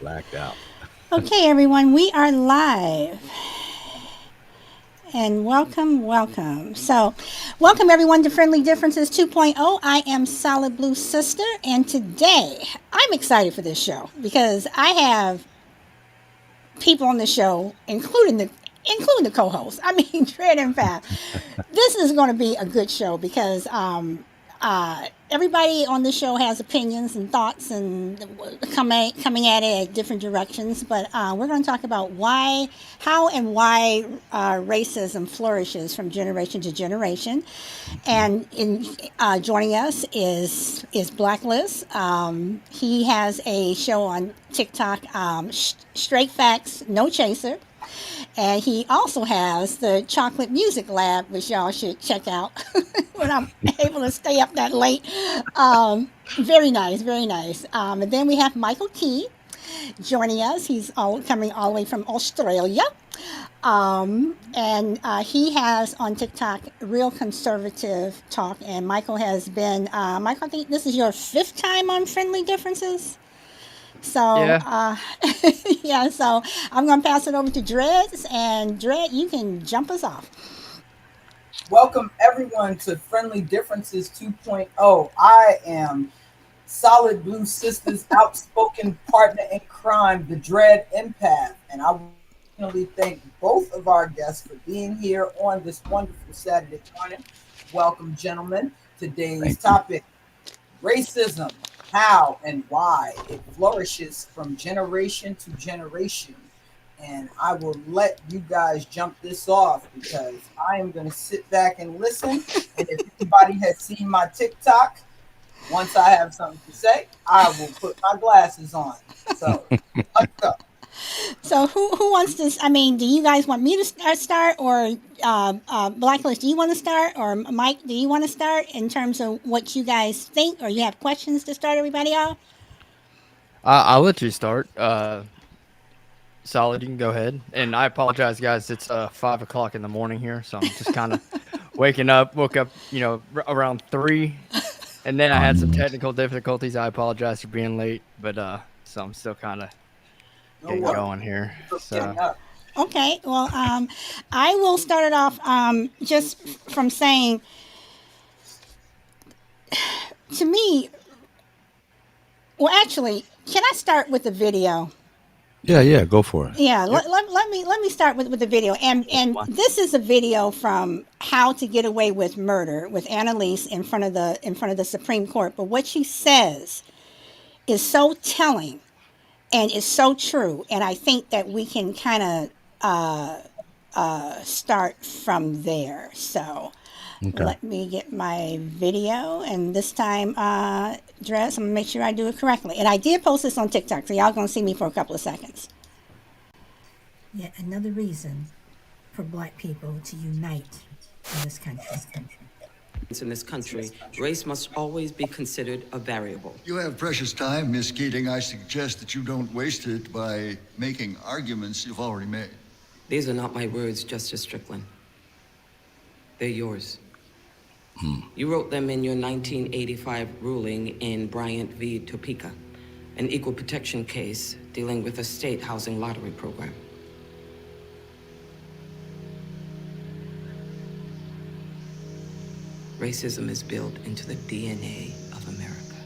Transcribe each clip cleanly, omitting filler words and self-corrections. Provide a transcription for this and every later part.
Blacked out. Okay, everyone, we are live. And welcome. Welcome everyone to Friendly Differences 2.0. I am Solid Blue Sister, and today I'm excited for this show because I have people on the show, including the co-host. I mean, Dread and Fab. This is going to be a good show because everybody on the show has opinions and thoughts and coming at it at different directions. But we're going to talk about how and why racism flourishes from generation to generation. And in joining us is Black Liz. He has a show on TikTok, Straight Facts, No Chaser. And he also has the Chocolate Music Lab, which y'all should check out when I'm able to stay up that late. Very nice, very nice. And then we have Michael Key joining us. Coming all the way from Australia. And he has on TikTok Real Conservative Talk. And Michael has been, Michael, I think this is your fifth time on Friendly Differences. So, Yeah. yeah, so I'm going to pass it over to Dreads, and Dread, you can jump us off. Welcome everyone to Friendly Differences 2.0. I am Solid Blue Sisters' outspoken partner in crime, the Dread Empath, and I personally thank both of our guests for being here on this wonderful Saturday morning. Welcome, gentlemen. Today's topic: racism, how and why it flourishes from generation to generation. And I will let you guys jump this off because I am going to sit back and listen. And if anybody has seen my TikTok, once I have something to say, I will put my glasses on. So let's go. So, who wants to? I mean, do you guys want me to start, or Blacklist? Do you want to start, or Mike? Do you want to start in terms of what you guys think, or you have questions to start everybody off? I'll let you start. Solid, you can go ahead. And I apologize, guys. It's 5 o'clock in the morning here, so I'm just kind of waking up. Woke up, around 3, and then I had some technical difficulties. I apologize for being late, but so I'm still kind of No getting worries. going here. Just getting So up. Okay. Well, I will start it off just from saying, to me, well, actually, can I start with the video? Yeah, go for it. Yeah, yep, let me start with the video, and fine. this is a video from How to Get Away with Murder with Annalise in front of the Supreme Court. But what she says is so telling and is so true, and I think that we can kind of start from there. So Okay. let me get my video, and this time, Dress, I'm gonna make sure I do it correctly. And I did post this on TikTok, so y'all gonna see me for a couple of seconds. Yet another reason for black people to unite in this country. In this country, race must always be considered a variable. You have precious time, Miss Keating. I suggest that you don't waste it by making arguments you've already made. These are not my words, Justice Strickland. They're yours. You wrote them in your 1985 ruling in Bryant v. Topeka, an equal protection case dealing with a state housing lottery program. Racism is built into the DNA of America.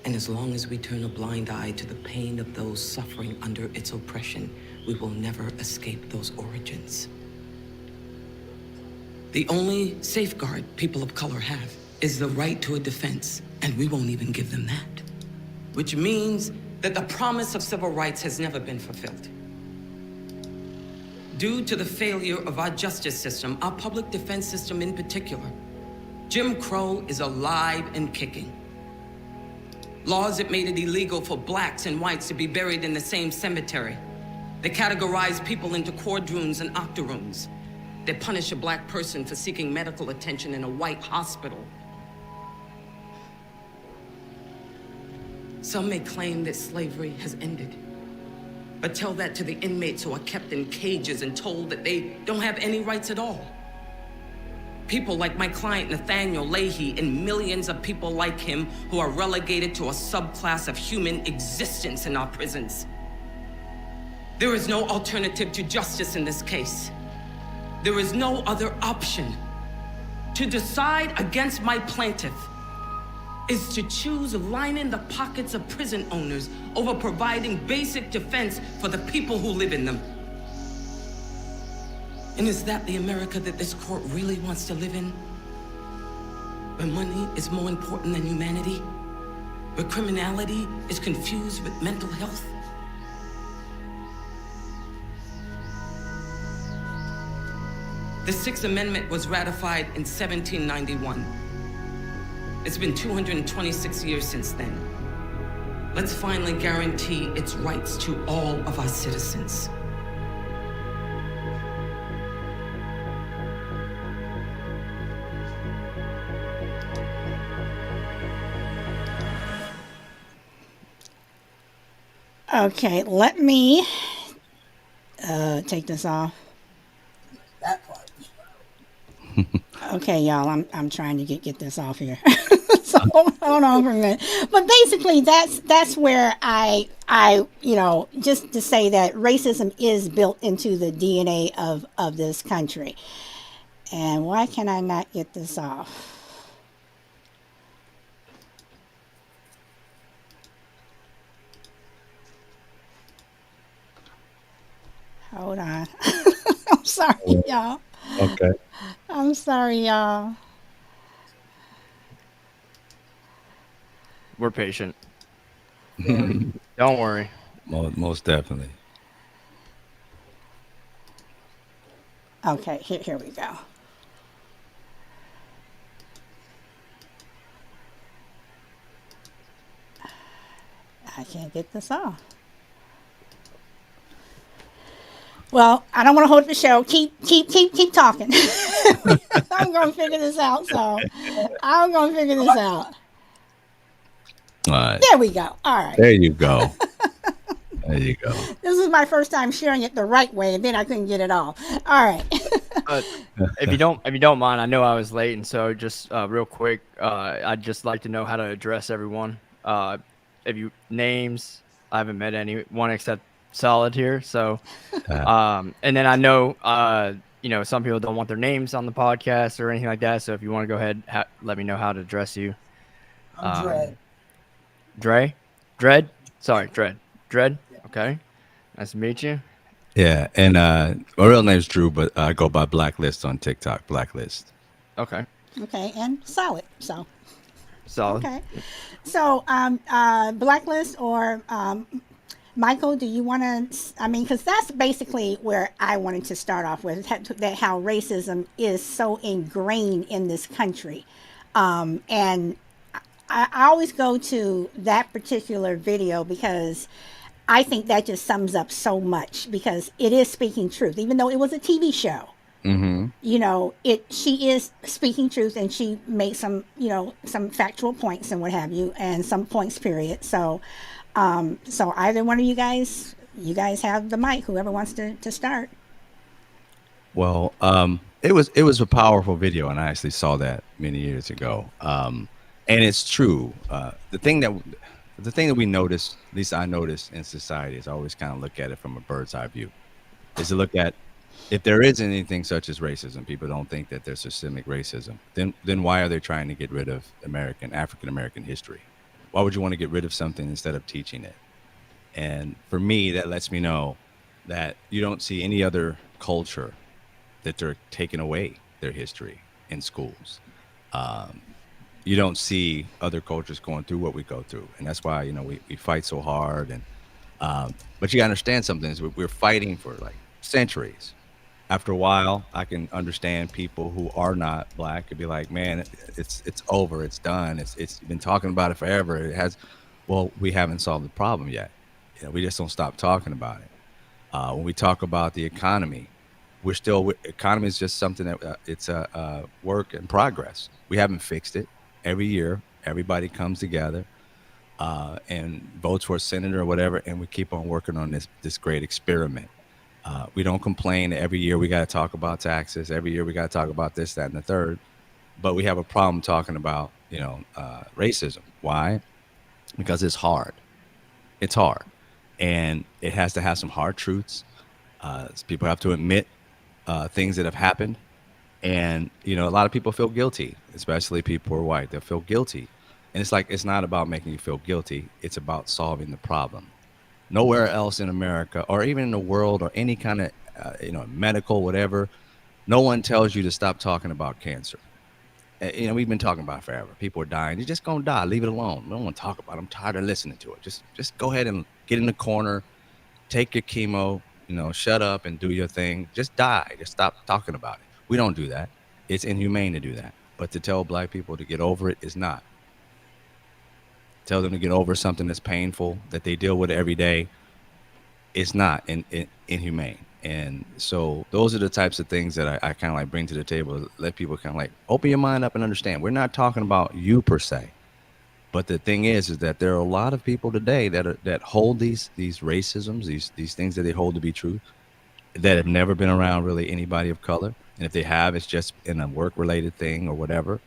And as long as we turn a blind eye to the pain of those suffering under its oppression, we will never escape those origins. The only safeguard people of color have is the right to a defense, and we won't even give them that. Which means that the promise of civil rights has never been fulfilled. Due to the failure of our justice system, our public defense system in particular, Jim Crow is alive and kicking. Laws that made it illegal for blacks and whites to be buried in the same cemetery. They categorize people into quadroons and octoroons. They punish a black person for seeking medical attention in a white hospital. Some may claim that slavery has ended. But tell that to the inmates who are kept in cages and told that they don't have any rights at all. People like my client Nathaniel Leahy and millions of people like him who are relegated to a subclass of human existence in our prisons. There is no alternative to justice in this case. There is no other option. To decide against my plaintiff is to choose lining the pockets of prison owners over providing basic defense for the people who live in them. And is that the America that this court really wants to live in? Where money is more important than humanity? Where criminality is confused with mental health? The Sixth Amendment was ratified in 1791. It's been 226 years since then. Let's finally guarantee its rights to all of our citizens. Okay, let me take this off. That part. Okay, y'all, I'm trying to get this off here. So hold on for a minute. But basically, that's where I just to say that racism is built into the DNA of this country. And why can I not get this off? Hold on. I'm sorry, y'all. Okay. I'm sorry, y'all. We're patient. Don't worry. Most definitely. Okay, here we go. I can't get this off. Well, I don't want to hold the show. Keep talking. I'm gonna figure this out. So I'm gonna figure this out. All right. There we go. All right. There you go. There you go. This is my first time sharing it the right way, and then I couldn't get it all. All right. If you don't mind, I know I was late, and so just real quick, I'd just like to know how to address everyone. If you names, I haven't met anyone except Solid here, so and then I know some people don't want their names on the podcast or anything like that, so if you want to go ahead, let me know how to address you. I'm Dread. Dread, okay, nice to meet you. Yeah, and my real name's Drew, but I go by Blacklist on TikTok. Blacklist. Okay, and Solid. Solid. Okay, so Blacklist or Michael, do you want to, because that's basically where I wanted to start off with, that how racism is so ingrained in this country. And I always go to that particular video because I think that just sums up so much, because it is speaking truth, even though it was a TV show. Mm-hmm. She is speaking truth, and she made some factual points and what have you, and some points period. So either one of you guys have the mic, whoever wants to start. Well, it was a powerful video, and I actually saw that many years ago. And it's true. The thing that we notice, at least I notice in society, is I always kind of look at it from a bird's eye view, is to look at if there is anything such as racism. People don't think that there's systemic racism. Then why are they trying to get rid of African American history? Why would you want to get rid of something instead of teaching it? And for me, that lets me know that you don't see any other culture that they're taking away their history in schools. You don't see other cultures going through what we go through. And that's why, we fight so hard. And but you gotta understand something, is we're fighting for like centuries. After a while, I can understand people who are not Black could be like, man, it's over, it's done, it's been talking about it forever. It has, well, we haven't solved the problem yet. We just don't stop talking about it. When we talk about the economy, economy is just something that it's a work in progress. We haven't fixed it. Every year, everybody comes together and votes for a senator or whatever, and we keep on working on this great experiment. We don't complain every year. We got to talk about taxes every year. We got to talk about this, that, and the third. But we have a problem talking about racism. Why? Because it's hard. It's hard, and it has to have some hard truths. People have to admit things that have happened, and a lot of people feel guilty, especially people who are white. They feel guilty, and it's like it's not about making you feel guilty. It's about solving the problem. Nowhere else in America, or even in the world, or any kind of medical whatever, no one tells you to stop talking about cancer. We've been talking about it forever. People are dying. You're just gonna die. Leave it alone. We don't want to talk about it. I'm tired of listening to it. Just go ahead and get in the corner, take your chemo, shut up and do your thing. Just die. Just stop talking about it. We don't do that. It's inhumane to do that. But to tell black people to get over it is not. Tell them to get over something that's painful that they deal with every day. It's not inhumane. And so those are the types of things that I kind of like bring to the table. Let people kind of like open your mind up and understand. We're not talking about you per se. But the thing is that there are a lot of people today that hold these racisms, these things that they hold to be true, that have never been around really anybody of color, and if they have, it's just in a work related thing or whatever.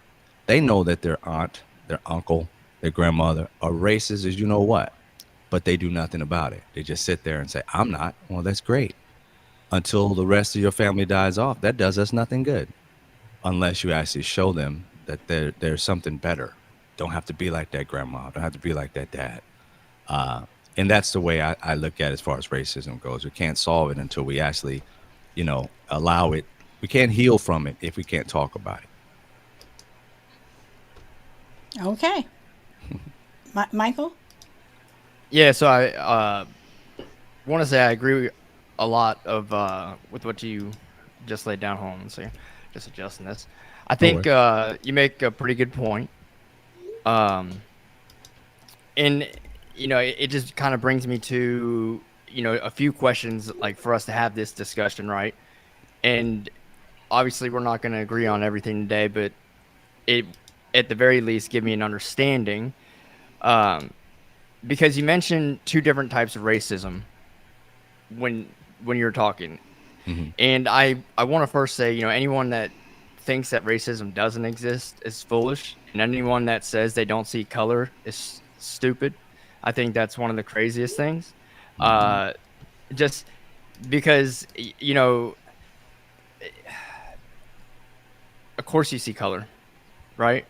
They know that their aunt, their uncle, their grandmother are racist as you know what, but they do nothing about it. They just sit there and say, "I'm not." Well, that's great. Until the rest of your family dies off, that does us nothing good, unless you actually show them that there's something better. Don't have to be like that grandma. Don't have to be like that dad. And that's the way I look at it as far as racism goes. We can't solve it until we actually, allow it. We can't heal from it if we can't talk about it. Okay. Michael? Yeah, so I want to say I agree a lot of with what you just laid down. Hold on, let's see. Just adjusting this. I No think worries. you make a pretty good point. And it just kind of brings me to a few questions like for us to have this discussion, right? And obviously we're not going to agree on everything today, but it at the very least give me an understanding, because you mentioned two different types of racism when you're talking. Hmm. And I want to first say, anyone that thinks that racism doesn't exist is foolish, and anyone that says they don't see color is stupid. I think that's one of the craziest things. Uh, just because, of course you see color, right?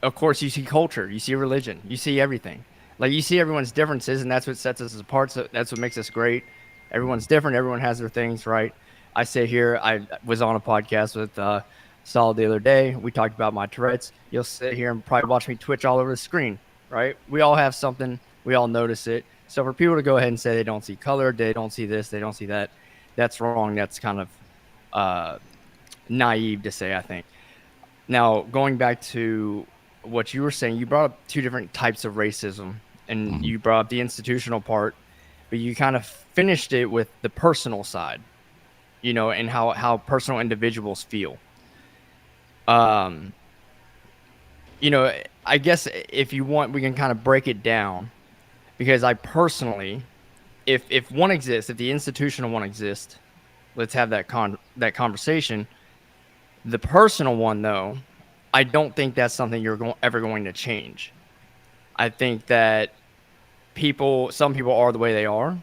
Of course you see culture, you see religion, you see everything. Like you see everyone's differences, and that's what sets us apart. So that's what makes us great. Everyone's different. Everyone has their things, right? I sit here. I was on a podcast with Solid the other day. We talked about my Tourette's. You'll sit here and probably watch me twitch all over the screen, right? We all have something. We all notice it. So for people to go ahead and say they don't see color, they don't see this, they don't see that, that's wrong. That's kind of uh, naive to say, I think. Now, going back to what you were saying, you brought up two different types of racism, and Hmm. you brought up the institutional part, but you kind of finished it with the personal side, and how personal individuals feel. Um, I guess if you want, we can kind of break it down, because I personally, if one exists, if the institutional one exists, let's have that conversation. The personal one, though, I don't think that's something ever going to change. I think that some people are the way they are,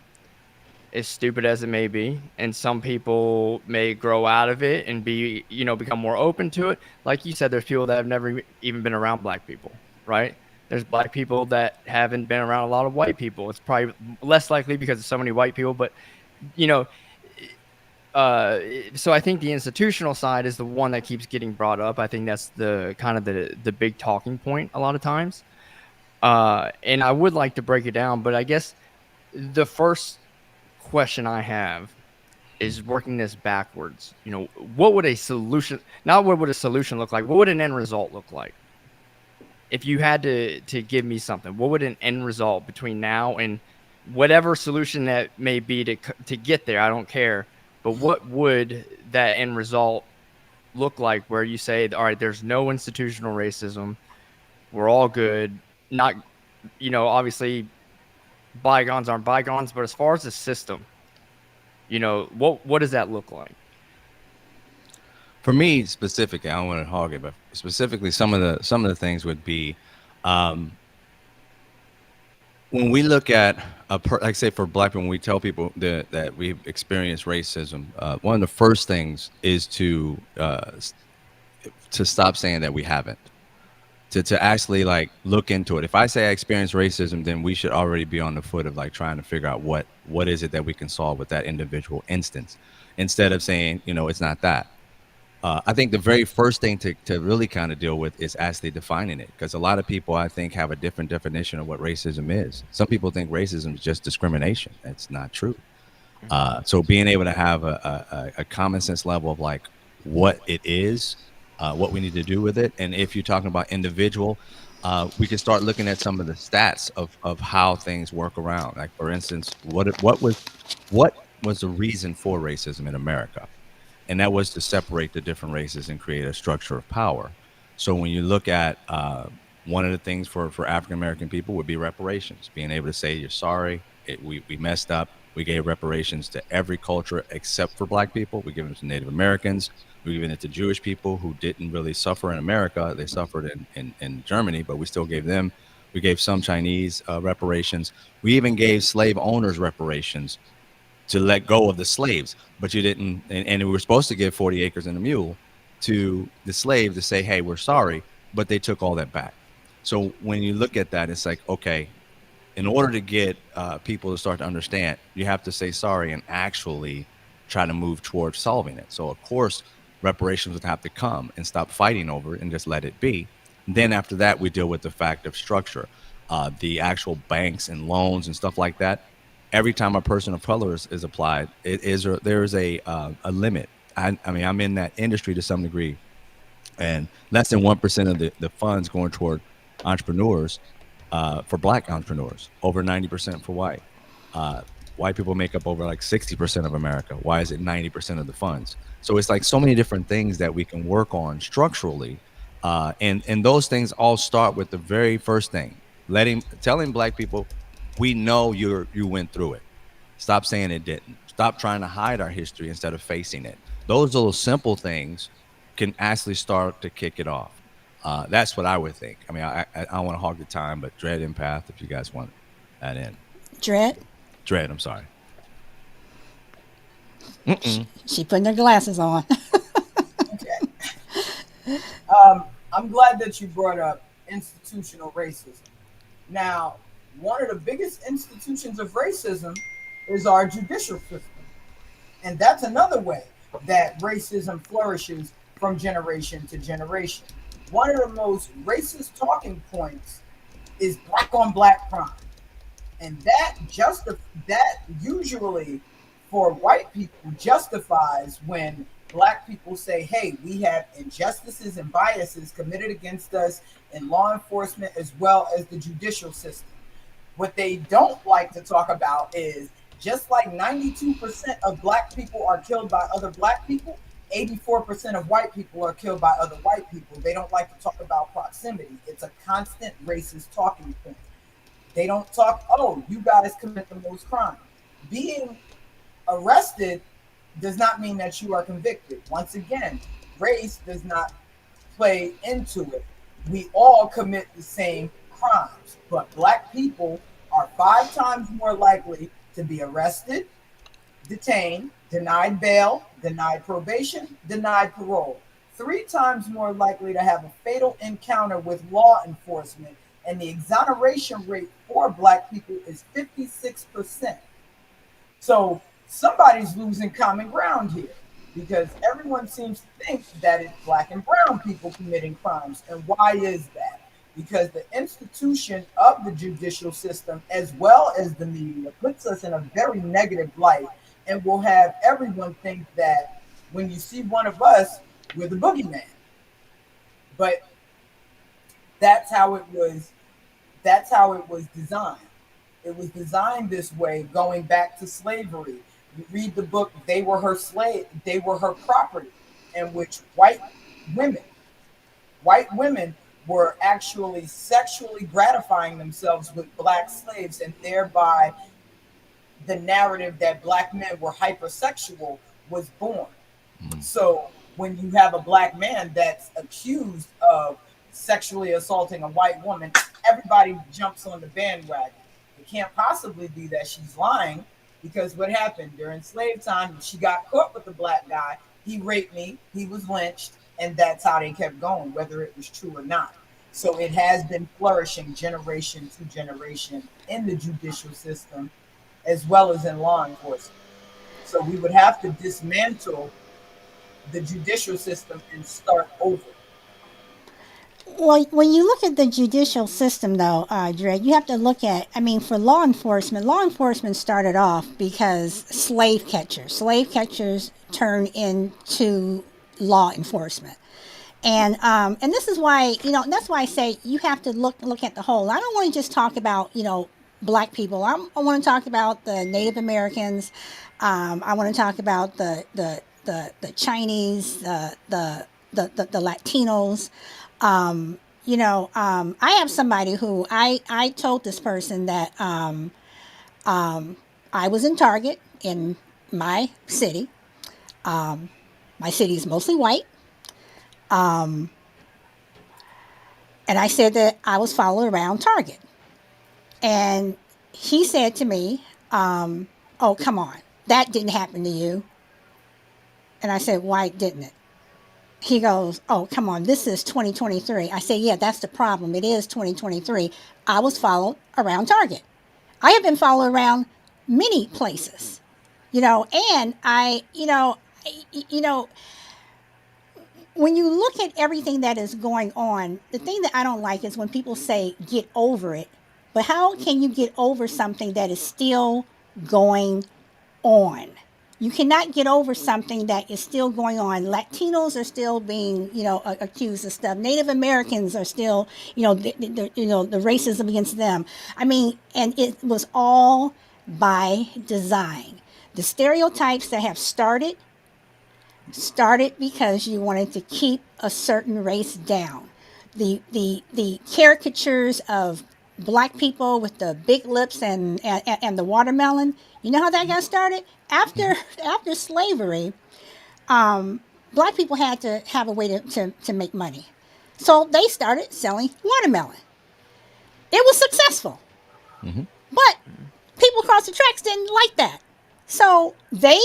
as stupid as it may be, and some people may grow out of it and become more open to it. Like you said, there's people that have never even been around black people, right? There's black people that haven't been around a lot of white people. It's probably less likely because of so many white people, but you know, so I think the institutional side is the one that keeps getting brought up. I think that's the kind of the big talking point a lot of times. And I would like to break it down, but I guess the first question I have is working this backwards. What would a solution, not what would a solution look like, what would an end result look like? If you had to give me something, what would an end result between now and whatever solution that may be to get there? I don't care. But what would that end result look like where you say, all right, there's no institutional racism. We're all good. Not, obviously bygones aren't bygones, but as far as the system, What does that look like? For me specifically, I don't want to hog it, but specifically, some of the things would be, um, when we look at like say for black people, when we tell people that we've experienced racism, one of the first things is to stop saying that we haven't. To actually like look into it. If I say I experienced racism, then we should already be on the foot of like trying to figure out what is it that we can solve with that individual instance, instead of saying, it's not that. I think the very first thing to really kind of deal with is actually defining it, because a lot of people, I think, have a different definition of what racism is. Some people think racism is just discrimination. That's not true. So being able to have a common sense level of like what it is, what we need to do with it, and if you're talking about individual, we can start looking at some of the stats of how things work around. Like for instance, what was the reason for racism in America? And that was to separate the different races and create a structure of power. So when you look at one of the things for African American people would be reparations, being able to say you're sorry, we messed up. We gave reparations to every culture except for Black people. We give it to Native Americans. We given it to Jewish people who didn't really suffer in America. They suffered in Germany, but we still gave them. We gave some Chinese reparations. We even gave slave owners reparations to let go of the slaves, but you didn't. And we were supposed to give 40 acres and a mule to the slave to say, hey, we're sorry, but they took all that back. So when you look at that, it's like, okay, in order to get people to start to understand, you have to say sorry and actually try to move towards solving it. So of course, reparations would have to come and stop fighting over it and just let it be. And then after that, we deal with the fact of structure, the actual banks and loans and stuff like that. Every time a person of color is applied, there is a limit. I mean, I'm in that industry to some degree, and less than 1% of the funds going toward entrepreneurs, for Black entrepreneurs, over 90% for white. Uh, White people make up over like 60% of America. Why is it 90% of the funds? So it's like so many different things that we can work on structurally, and those things all start with the very first thing: telling Black people, we know you went through it. Stop saying it didn't. Stop trying to hide our history instead of facing it. Those little simple things can actually start to kick it off. That's what I would think. I mean, I don't want to hog the time, but Dread Empath, if you guys want that in. Dread. Dread, I'm sorry. She putting her glasses on. Okay. I'm glad that you brought up institutional racism. Now, one of the biggest institutions of racism is our judicial system. And that's another way that racism flourishes from generation to generation. One of the most racist talking points is black on black crime. And that usually for white people justifies when black people say, hey, we have injustices and biases committed against us in law enforcement as well as the judicial system. What they don't like to talk about is just like 92% of black people are killed by other black people, 84% of white people are killed by other white people. They don't like to talk about proximity. It's a constant racist talking point. They don't talk, oh, you guys commit the most crime. Being arrested does not mean that you are convicted. Once again, race does not play into it. We all commit the same crimes, but black people are 5 times more likely to be arrested, detained, denied bail, denied probation, denied parole. 3 times more likely to have a fatal encounter with law enforcement, and the exoneration rate for black people is 56%. So somebody's losing common ground here, because everyone seems to think that it's black and brown people committing crimes. And why is that? Because the institution of the judicial system, as well as the media, puts us in a very negative light and will have everyone think that when you see one of us, we're the boogeyman. But that's how it was. That's how it was designed. It was designed this way, going back to slavery. You read the book, They Were Her Slave, They Were Her Property, in which white women were actually sexually gratifying themselves with black slaves and thereby the narrative that black men were hypersexual was born. So when you have a black man that's accused of sexually assaulting a white woman, everybody jumps on the bandwagon. It can't possibly be that she's lying, because what happened during slave time, she got caught with the black guy. He raped me, he was lynched, and that's how they kept going, whether it was true or not. So it has been flourishing generation to generation in the judicial system as well as in law enforcement. So we would have to dismantle the judicial system and start over. Well, when you look at the judicial system, though, Dre, you have to look at, I mean, for law enforcement started off because slave catchers turned into law enforcement. And this is why, that's why I say you have to look at the whole. I don't want to just talk about, black people. I want to talk about the Native Americans. I want to talk about the Chinese, the Latinos. I have somebody who I told this person that I was in Target in my city. My city is mostly white. And I said that I was followed around Target. And he said to me, oh, come on, that didn't happen to you. And I said, why didn't it? He goes, oh, come on, this is 2023. I said, yeah, that's the problem. It is 2023. I was followed around Target. I have been followed around many places, and when you look at everything that is going on, the thing that I don't like is when people say, get over it. But how can you get over something that is still going on? You cannot get over something that is still going on. Latinos are still being, accused of stuff. Native Americans are still, the racism against them. I mean, and it was all by design. The stereotypes that have started because you wanted to keep a certain race down. The caricatures of black people with the big lips and the watermelon. You know how that got started? After slavery, black people had to have a way to make money. So they started selling watermelon. It was successful. But people across the tracks didn't like that. So they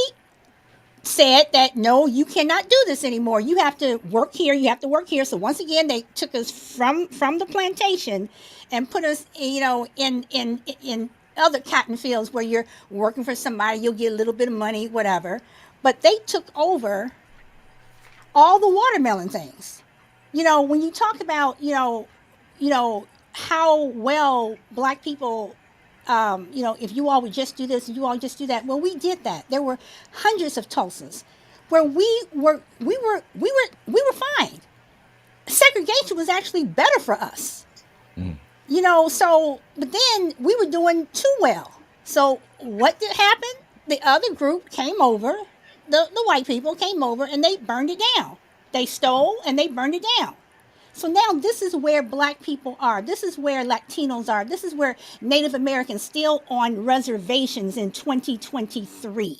said that, no, you cannot do this anymore. You have to work here. You have to work here. So once again, they took us from the plantation and put us, in other cotton fields where you're working for somebody. You'll get a little bit of money, whatever. But they took over all the watermelon things. When you talk about, how well black people, if you all would just do this, you all just do that. Well, we did that. There were hundreds of Tulsas where we were fine. Segregation was actually better for us. But then we were doing too well. So what did happen? The other group came over, the white people came over, and they burned it down. They stole and they burned it down. So now this is where black people are. This is where Latinos are. This is where Native Americans still on reservations in 2023.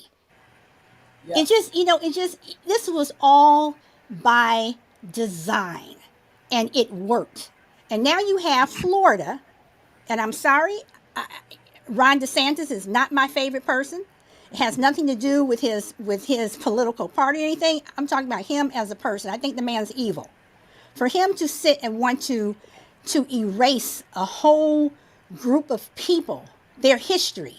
Yeah. This was all by design, and it worked. And now you have Florida, and I'm sorry, Ron DeSantis is not my favorite person. It has nothing to do with his political party or anything. I'm talking about him as a person. I think the man's evil. For him to sit and want to erase a whole group of people, their history,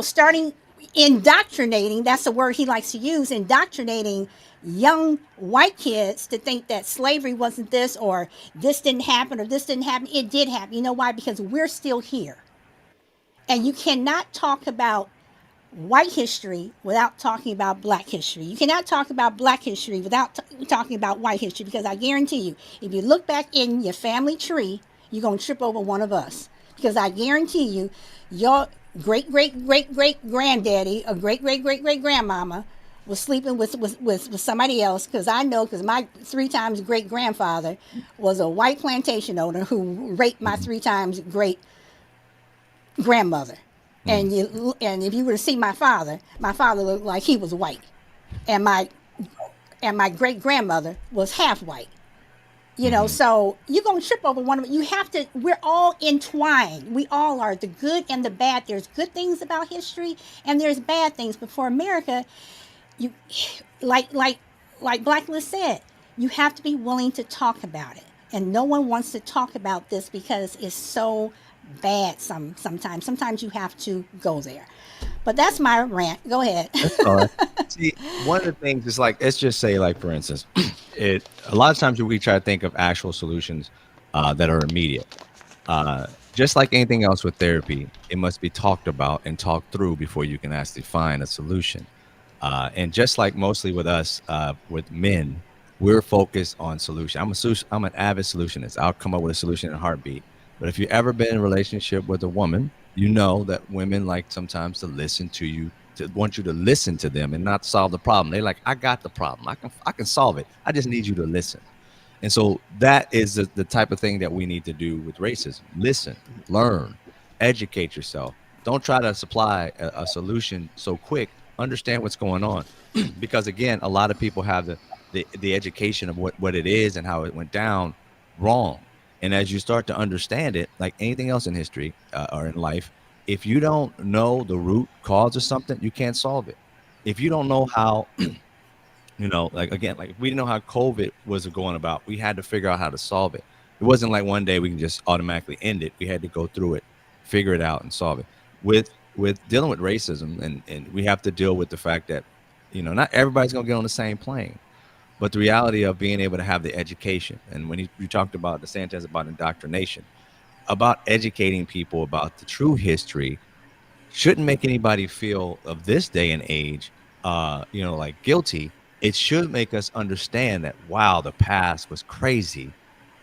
starting indoctrinating, that's the word he likes to use, indoctrinating young white kids to think that slavery wasn't this, or this didn't happen, or this didn't happen. It did happen. You know why? Because we're still here. And you cannot talk about white history without talking about black history. You cannot talk about black history without talking about white history, because I guarantee you, if you look back in your family tree, you're going to trip over one of us. Because I guarantee you, your great-great-great-great-granddaddy or great-great-great-great-grandmama was sleeping with somebody else, because I know, because my 3 times great-grandfather was a white plantation owner who raped my 3 times great-grandmother. And if you were to see my father looked like he was white, and my great grandmother was half white. So you're going to trip over one of them. You have to, we're all entwined. We all are, the good and the bad. There's good things about history and there's bad things. But for America, you, like, like, like Blacklist said, you have to be willing to talk about it. And no one wants to talk about this because it's so bad sometimes. Sometimes you have to go there. But that's my rant. Go ahead. That's all right. See, one of the things is like, let's just say, like for instance, a lot of times we try to think of actual solutions that are immediate. Just like anything else with therapy, it must be talked about and talked through before you can actually find a solution. And just like mostly with us, with men, we're focused on solution. I'm an avid solutionist. I'll come up with a solution in a heartbeat. But if you've ever been in a relationship with a woman, you know that women like sometimes to listen to you, to want you to listen to them and not solve the problem. They're like, I got the problem. I can solve it. I just need you to listen. And so that is the type of thing that we need to do with racism. Listen, learn, educate yourself. Don't try to supply a solution so quick. Understand what's going on. Because again, a lot of people have the education of what it is and how it went down wrong. And as you start to understand it, like anything else in history or in life, if you don't know the root cause of something, you can't solve it. If you don't know how, like again, like if we didn't know how COVID was going about, we had to figure out how to solve it. It wasn't like one day we can just automatically end it. We had to go through it, figure it out, and solve it. With dealing with racism, and we have to deal with the fact that, not everybody's gonna get on the same plane. But the reality of being able to have the education, and when you talked about DeSantis about indoctrination, about educating people about the true history, shouldn't make anybody feel of this day and age, like guilty. It should make us understand that, wow, the past was crazy.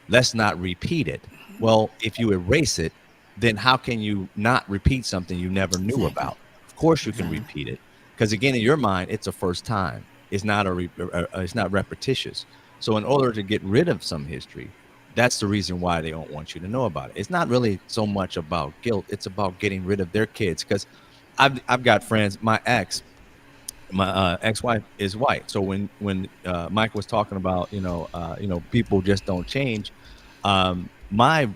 Let's not repeat it. Well, if you erase it, then how can you not repeat something you never knew Exactly. about? Of course, you can repeat it because again, in your mind, it's a first time. It's not it's not repetitious. So, in order to get rid of some history, that's the reason why they don't want you to know about it. It's not really so much about guilt; it's about getting rid of their kids. Because I've got friends. My ex-wife is white. So when Mike was talking about people just don't change, my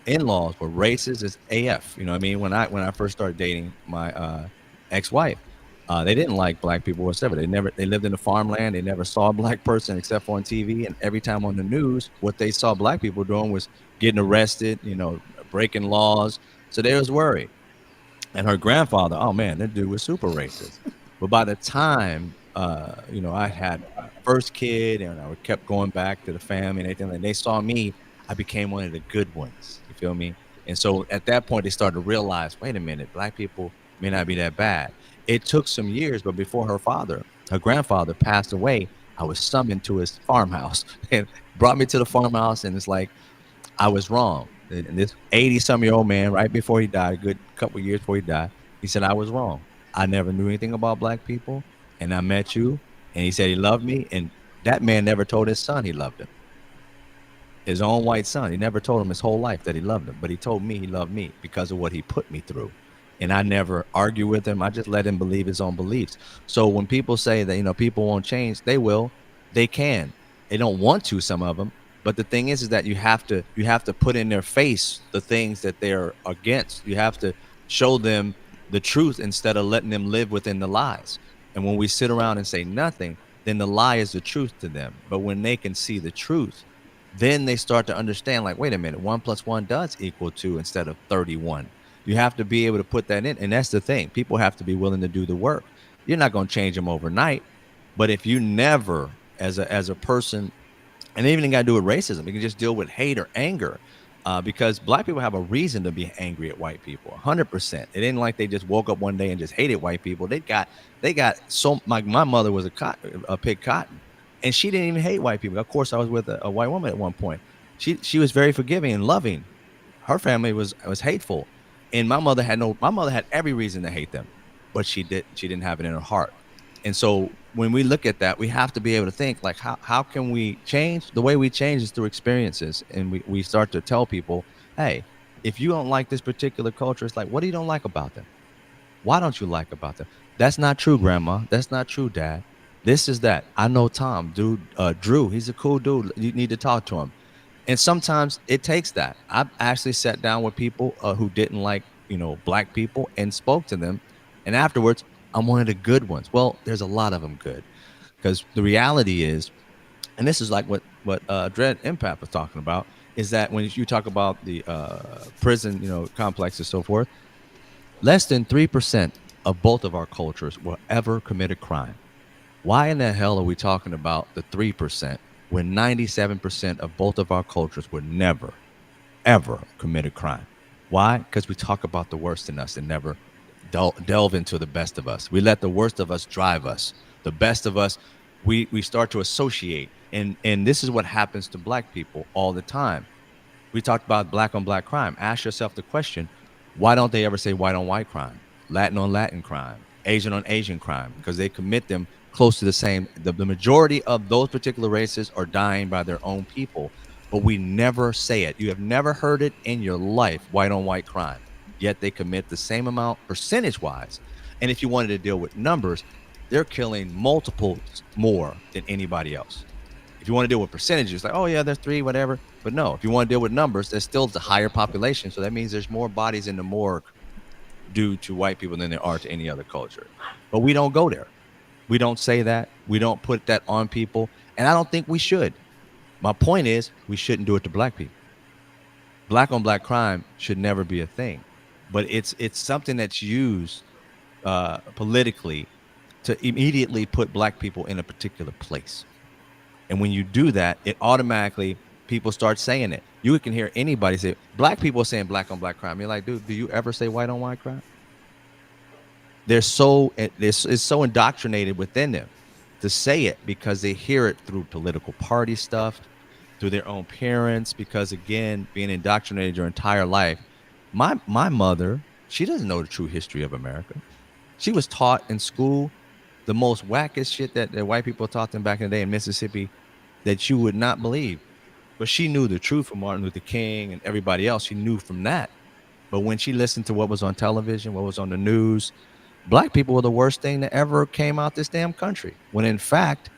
in-laws were racist as AF. You know what I mean? When I first started dating my ex-wife, they didn't like black people whatsoever. They lived in the farmland. They never saw a black person except for on TV. And every time on the news, what they saw black people doing was getting arrested, breaking laws. So they was worried. And her grandfather, oh man, that dude was super racist. But by the time I had my first kid and I kept going back to the family and everything, and they saw me, I became one of the good ones. You feel me? And so at that point they started to realize, wait a minute, black people may not be that bad. It took some years, but before her grandfather passed away, I was summoned to his farmhouse and brought me to the farmhouse, and it's like I was wrong. And this 80-some-year-old man, right before he died, a good couple of years before he died, he said, I was wrong. I never knew anything about black people. And I met you. And he said he loved me. And that man never told his son he loved him. His own white son. He never told him his whole life that he loved him. But he told me he loved me because of what he put me through. And I never argue with him. I just let him believe his own beliefs. So when people say that, people won't change, they will. They can. They don't want to, some of them. But the thing is that you have to put in their face the things that they're against. You have to show them the truth instead of letting them live within the lies. And when we sit around and say nothing, then the lie is the truth to them. But when they can see the truth, then they start to understand, like, wait a minute, 1 + 1 does equal 2 instead of 31. You have to be able to put that in. And that's the thing. People have to be willing to do the work. You're not going to change them overnight. But if you never, as a person, and it even got to do with racism, you can just deal with hate or anger, because black people have a reason to be angry at white people. 100%. It ain't like they just woke up one day and just hated white people. They got so, like, my mother was a pig cotton, and she didn't even hate white people. Of course, I was with a white woman at one point. She was very forgiving and loving. Her family was hateful, and my mother had every reason to hate them, but she didn't have it in her heart. And so when we look at that, we have to be able to think, like, how can we change? The way we change is through experiences. And we start to tell people, hey, if you don't like this particular culture, it's like, what do you don't like about them? Why don't you like about them? That's not true, Grandma. That's not true, Dad. This is that. I know Tom, dude. Drew, he's a cool dude. You need to talk to him. And sometimes it takes that. I've actually sat down with people who didn't like, black people and spoke to them. And afterwards, I'm one of the good ones. Well, there's a lot of them good, because the reality is, and this is like what Dread Impact was talking about, is that when you talk about the prison, complex and so forth, less than 3% of both of our cultures will ever commit a crime. Why in the hell are we talking about the 3% when 97% of both of our cultures would never, ever commit a crime? Why? Because we talk about the worst in us and never delve into the best of us. We let the worst of us drive us. The best of us, we start to associate. And this is what happens to black people all the time. We talked about black on black crime. Ask yourself the question, why don't they ever say white on white crime, Latin on Latin crime, Asian on Asian crime? Because they commit them close to the same. The majority of those particular races are dying by their own people, but we never say it. You have never heard it in your life, white on white crime, yet they commit the same amount percentage wise. And if you wanted to deal with numbers, they're killing multiples more than anybody else. If you want to deal with percentages, like, oh yeah, there's 3, whatever. But no, if you want to deal with numbers, there's still the higher population. So that means there's more bodies in the morgue due to white people than there are to any other culture. But we don't go there. We don't say that. We don't put that on people. And I don't think we should. My point is, we shouldn't do it to black people. Black on black crime should never be a thing. But it's something that's used politically to immediately put black people in a particular place. And when you do that, it automatically, people start saying it. You can hear anybody say, black people saying black on black crime. You're like, dude, do you ever say white on white crime? It's so indoctrinated within them to say it, because they hear it through political party stuff, through their own parents, because again, being indoctrinated your entire life. My mother, she doesn't know the true history of America. She was taught in school the most wackest shit that white people taught them back in the day in Mississippi that you would not believe. But she knew the truth from Martin Luther King and everybody else. She knew from that. But when she listened to what was on television, what was on the news, black people were the worst thing that ever came out this damn country. When in fact,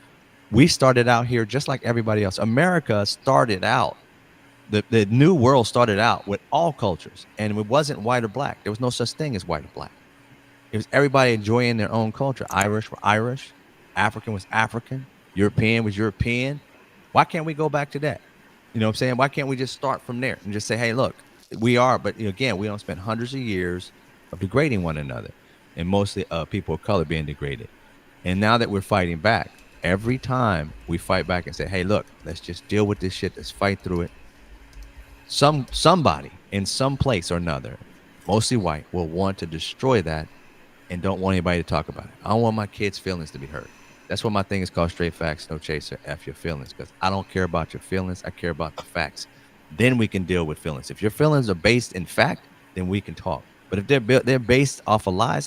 we started out here just like everybody else. America started out, the new world started out with all cultures. And it wasn't white or black. There was no such thing as white or black. It was everybody enjoying their own culture. Irish were Irish. African was African. European was European. Why can't we go back to that? You know what I'm saying? Why can't we just start from there and just say, hey, look, we are, but again, we don't spend hundreds of years of degrading one another, and mostly people of color being degraded. And now that we're fighting back, every time we fight back and say, hey, look, let's just deal with this shit. Let's fight through it. Somebody in some place or another, mostly white, will want to destroy that and don't want anybody to talk about it. I don't want my kids' feelings to be hurt. That's what my thing is called: straight facts, no chaser, F your feelings. Because I don't care about your feelings. I care about the facts. Then we can deal with feelings. If your feelings are based in fact, then we can talk. But if they're based off of lies,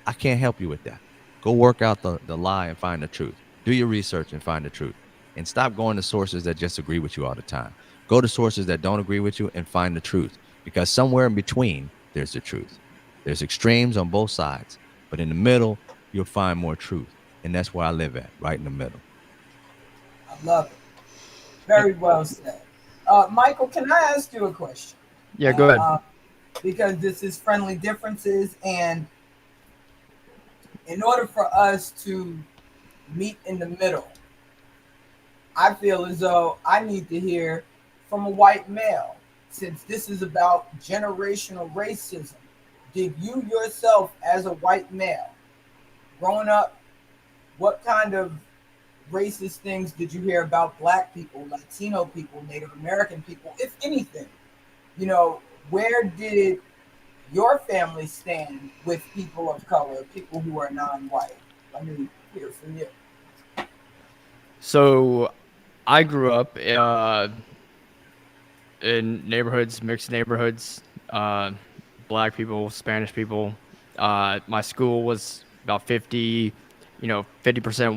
I can't help you with that. Go work out the lie and find the truth. Do your research and find the truth. And stop going to sources that just agree with you all the time. Go to sources that don't agree with you and find the truth. Because somewhere in between, there's the truth. There's extremes on both sides. But in the middle, you'll find more truth. And that's where I live at, right in the middle. I love it. Very well said. Michael, can I ask you a question? Yeah, go ahead. Because this is Friendly Differences, and in order for us to meet in the middle, I feel as though I need to hear from a white male, since this is about generational racism. Did you yourself, as a white male, growing up, what kind of racist things did you hear about black people, Latino people, Native American people, if anything? You know, where did your family stand with people of color, people who are non-white? Let me hear from you. So I grew up in neighborhoods, mixed neighborhoods, black people, Spanish people. My school was about 50%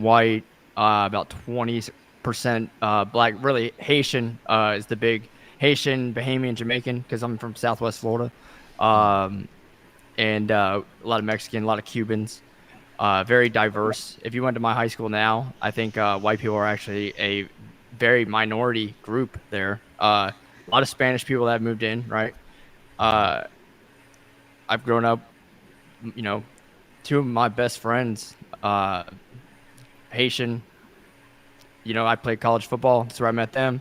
white, about 20% black. Really, Haitian is the big Haitian, Bahamian, Jamaican, because I'm from Southwest Florida, um, and a lot of Mexican, a lot of Cubans. Very diverse. If you went to my high school now, I think white people are actually a very minority group there. A lot of Spanish people that have moved in, right? Uh, I've grown up, you know, two of my best friends, Haitian. I played college football. That's where I met them.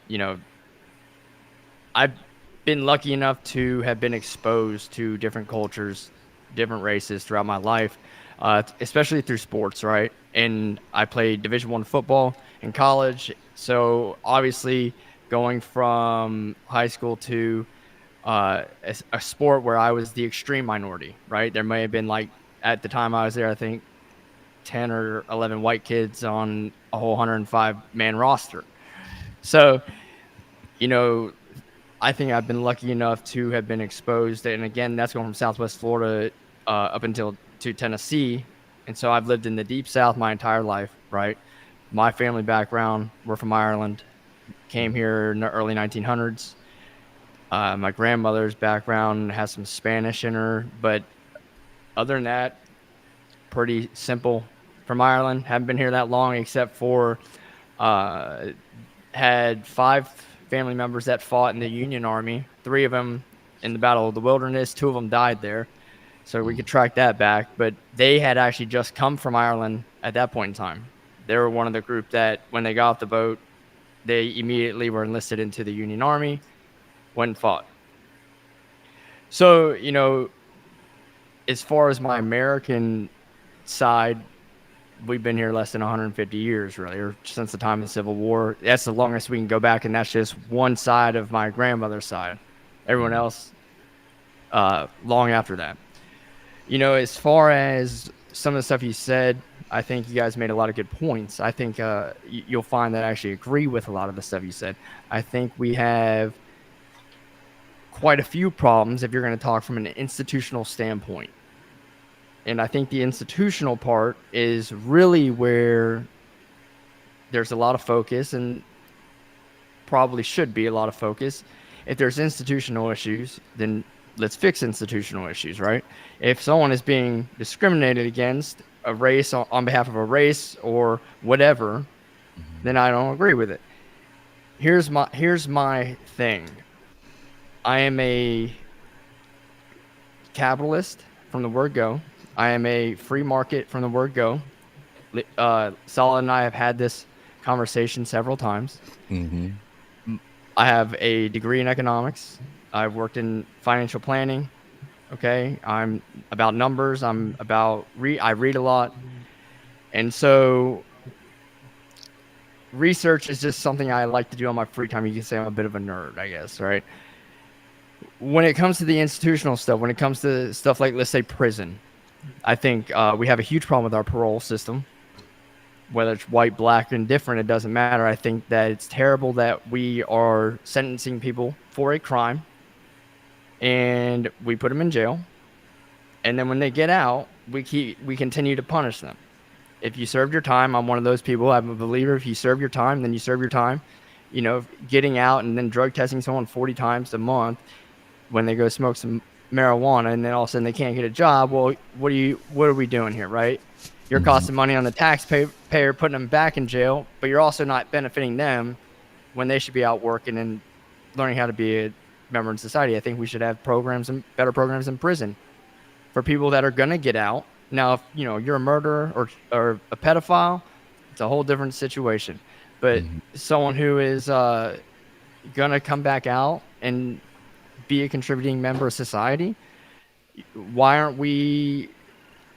You know, I've been lucky enough to have been exposed to different cultures, different races throughout my life, especially through sports, right? And I played Division I football in college, so obviously going from high school to a sport where I was the extreme minority, right? There may have been like at the time I was there, I think 10 or 11 white kids on a whole 105 man roster. So, you know, I think I've been lucky enough to have been exposed, and again, that's going from Southwest Florida up until to Tennessee, and so I've lived in the deep South my entire life. Right, my family background, we're from Ireland, came here in the early 1900s. My grandmother's background has some Spanish in her, but other than that, pretty simple. From Ireland, haven't been here that long, except for uh, had 5 family members that fought in the Union Army. 3 of them in the Battle of the Wilderness. 2 of them died there. So we could track that back. But they had actually just come from Ireland at that point in time. They were one of the group that when they got off the boat, they immediately were enlisted into the Union Army, went and fought. So, as far as my American side, we've been here less than 150 years, really, or since the time of the Civil War. That's the longest we can go back, and that's just one side of my grandmother's side. Everyone else, long after that. As far as some of the stuff you said, I think you guys made a lot of good points. I think you'll find that I actually agree with a lot of the stuff you said. I think we have quite a few problems if you're going to talk from an institutional standpoint. And I think the institutional part is really where there's a lot of focus, and probably should be a lot of focus. If there's institutional issues, then let's fix institutional issues, right? If someone is being discriminated against a race on behalf of a race or whatever, then I don't agree with it. Here's my thing. I am a capitalist from the word go. I am a free market from the word go. Solid and I have had this conversation several times. Mm-hmm. I have a degree in economics. I've worked in financial planning. Okay. I'm about numbers. I read a lot. And so research is just something I like to do on my free time. You can say I'm a bit of a nerd, I guess, right? When it comes to the institutional stuff, when it comes to stuff like, let's say, prison, I think we have a huge problem with our parole system. Whether it's white, black, and different, it doesn't matter. I think that it's terrible that we are sentencing people for a crime and we put them in jail. And then when they get out, we continue to punish them. If you served your time, I'm one of those people. I'm a believer. If you serve your time, then you serve your time. Getting out and then drug testing someone 40 times a month when they go smoke some marijuana and then all of a sudden they can't get a job. Well, what are we doing here, right? You're costing money on the taxpayer, putting them back in jail, but you're also not benefiting them when they should be out working and learning how to be a member in society. I think we should have better programs in prison for people that are going to get out. Now, if you're a murderer or a pedophile, it's a whole different situation. But someone who is going to come back out and be a contributing member of society, why aren't we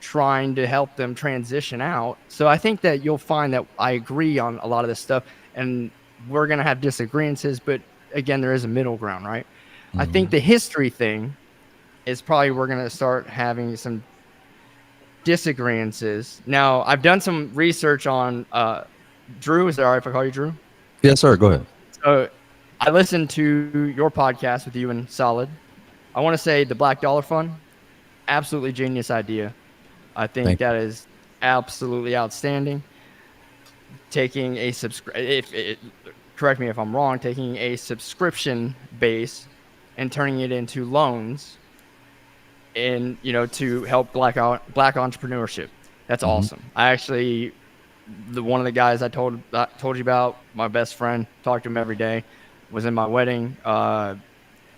trying to help them transition out? So I think that you'll find that I agree on a lot of this stuff, and we're going to have disagreements, but again, there is a middle ground, right? I think the history thing is probably we're going to start having some disagreements. Now, I've done some research on Drew. Is it all right if I call you Drew? Yes, sir. Go ahead. So I listened to your podcast with you and Solid. I want to say the Black Dollar Fund, absolutely genius idea. I think that is absolutely outstanding. Taking a correct me if I'm wrong, taking a subscription base and turning it into loans and, to help black entrepreneurship. That's awesome. I actually, one of the guys I told you about, my best friend, talked to him every day, was in my wedding.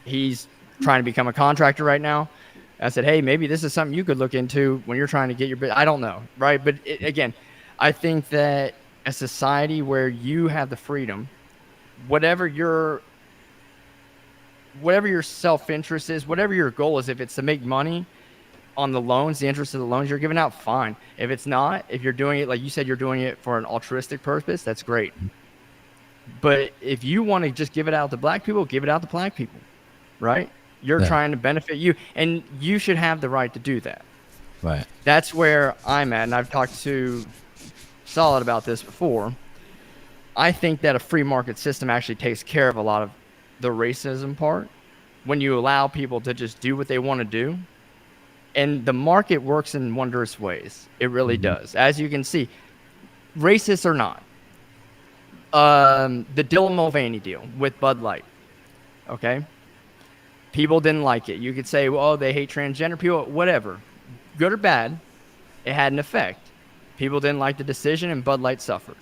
He's trying to become a contractor right now. I said, hey, maybe this is something you could look into when you're trying to get your business. I don't know, right? But again, I think that a society where you have the freedom, whatever your self-interest is, whatever your goal is, if it's to make money on the loans, the interest of the loans you're giving out, fine. If it's not, if you're doing it, like you said, you're doing it for an altruistic purpose, that's great. But if you want to just give it out to black people, give it out to black people, right? You're trying to benefit you, and you should have the right to do that. Right. That's where I'm at, and I've talked to Solid about this before. I think that a free market system actually takes care of a lot of the racism part when you allow people to just do what they want to do. And the market works in wondrous ways. It really does. As you can see, racist or not, the Dylan Mulvaney deal with Bud Light, okay? People didn't like it. You could say, well, they hate transgender people, whatever. Good or bad, it had an effect. People didn't like the decision, and Bud Light suffered.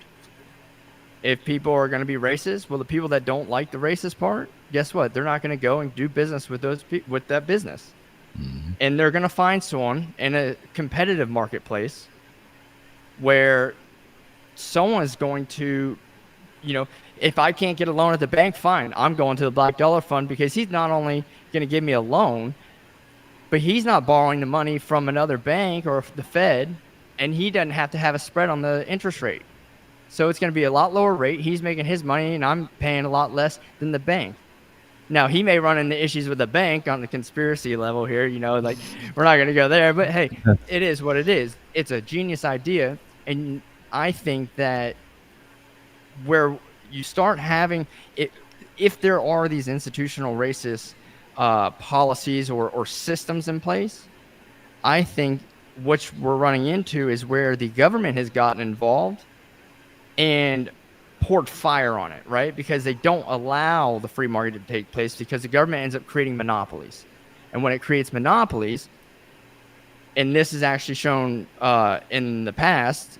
If people are going to be racist, well, the people that don't like the racist part, guess what? They're not going to go and do business with with that business. And they're going to find someone in a competitive marketplace where someone is going to, if I can't get a loan at the bank, fine. I'm going to the Black Dollar Fund because he's not only going to give me a loan, but he's not borrowing the money from another bank or the Fed, and he doesn't have to have a spread on the interest rate. So it's going to be a lot lower rate. He's making his money, and I'm paying a lot less than the bank. Now, he may run into issues with the bank on the conspiracy level here, like we're not going to go there. But, hey, it is what it is. It's a genius idea, and I think that where you start having it, if there are these institutional racist policies or systems in place, I think what we're running into is where the government has gotten involved and poured fire on it, right? Because they don't allow the free market to take place because the government ends up creating monopolies. And when it creates monopolies, and this is actually shown in the past,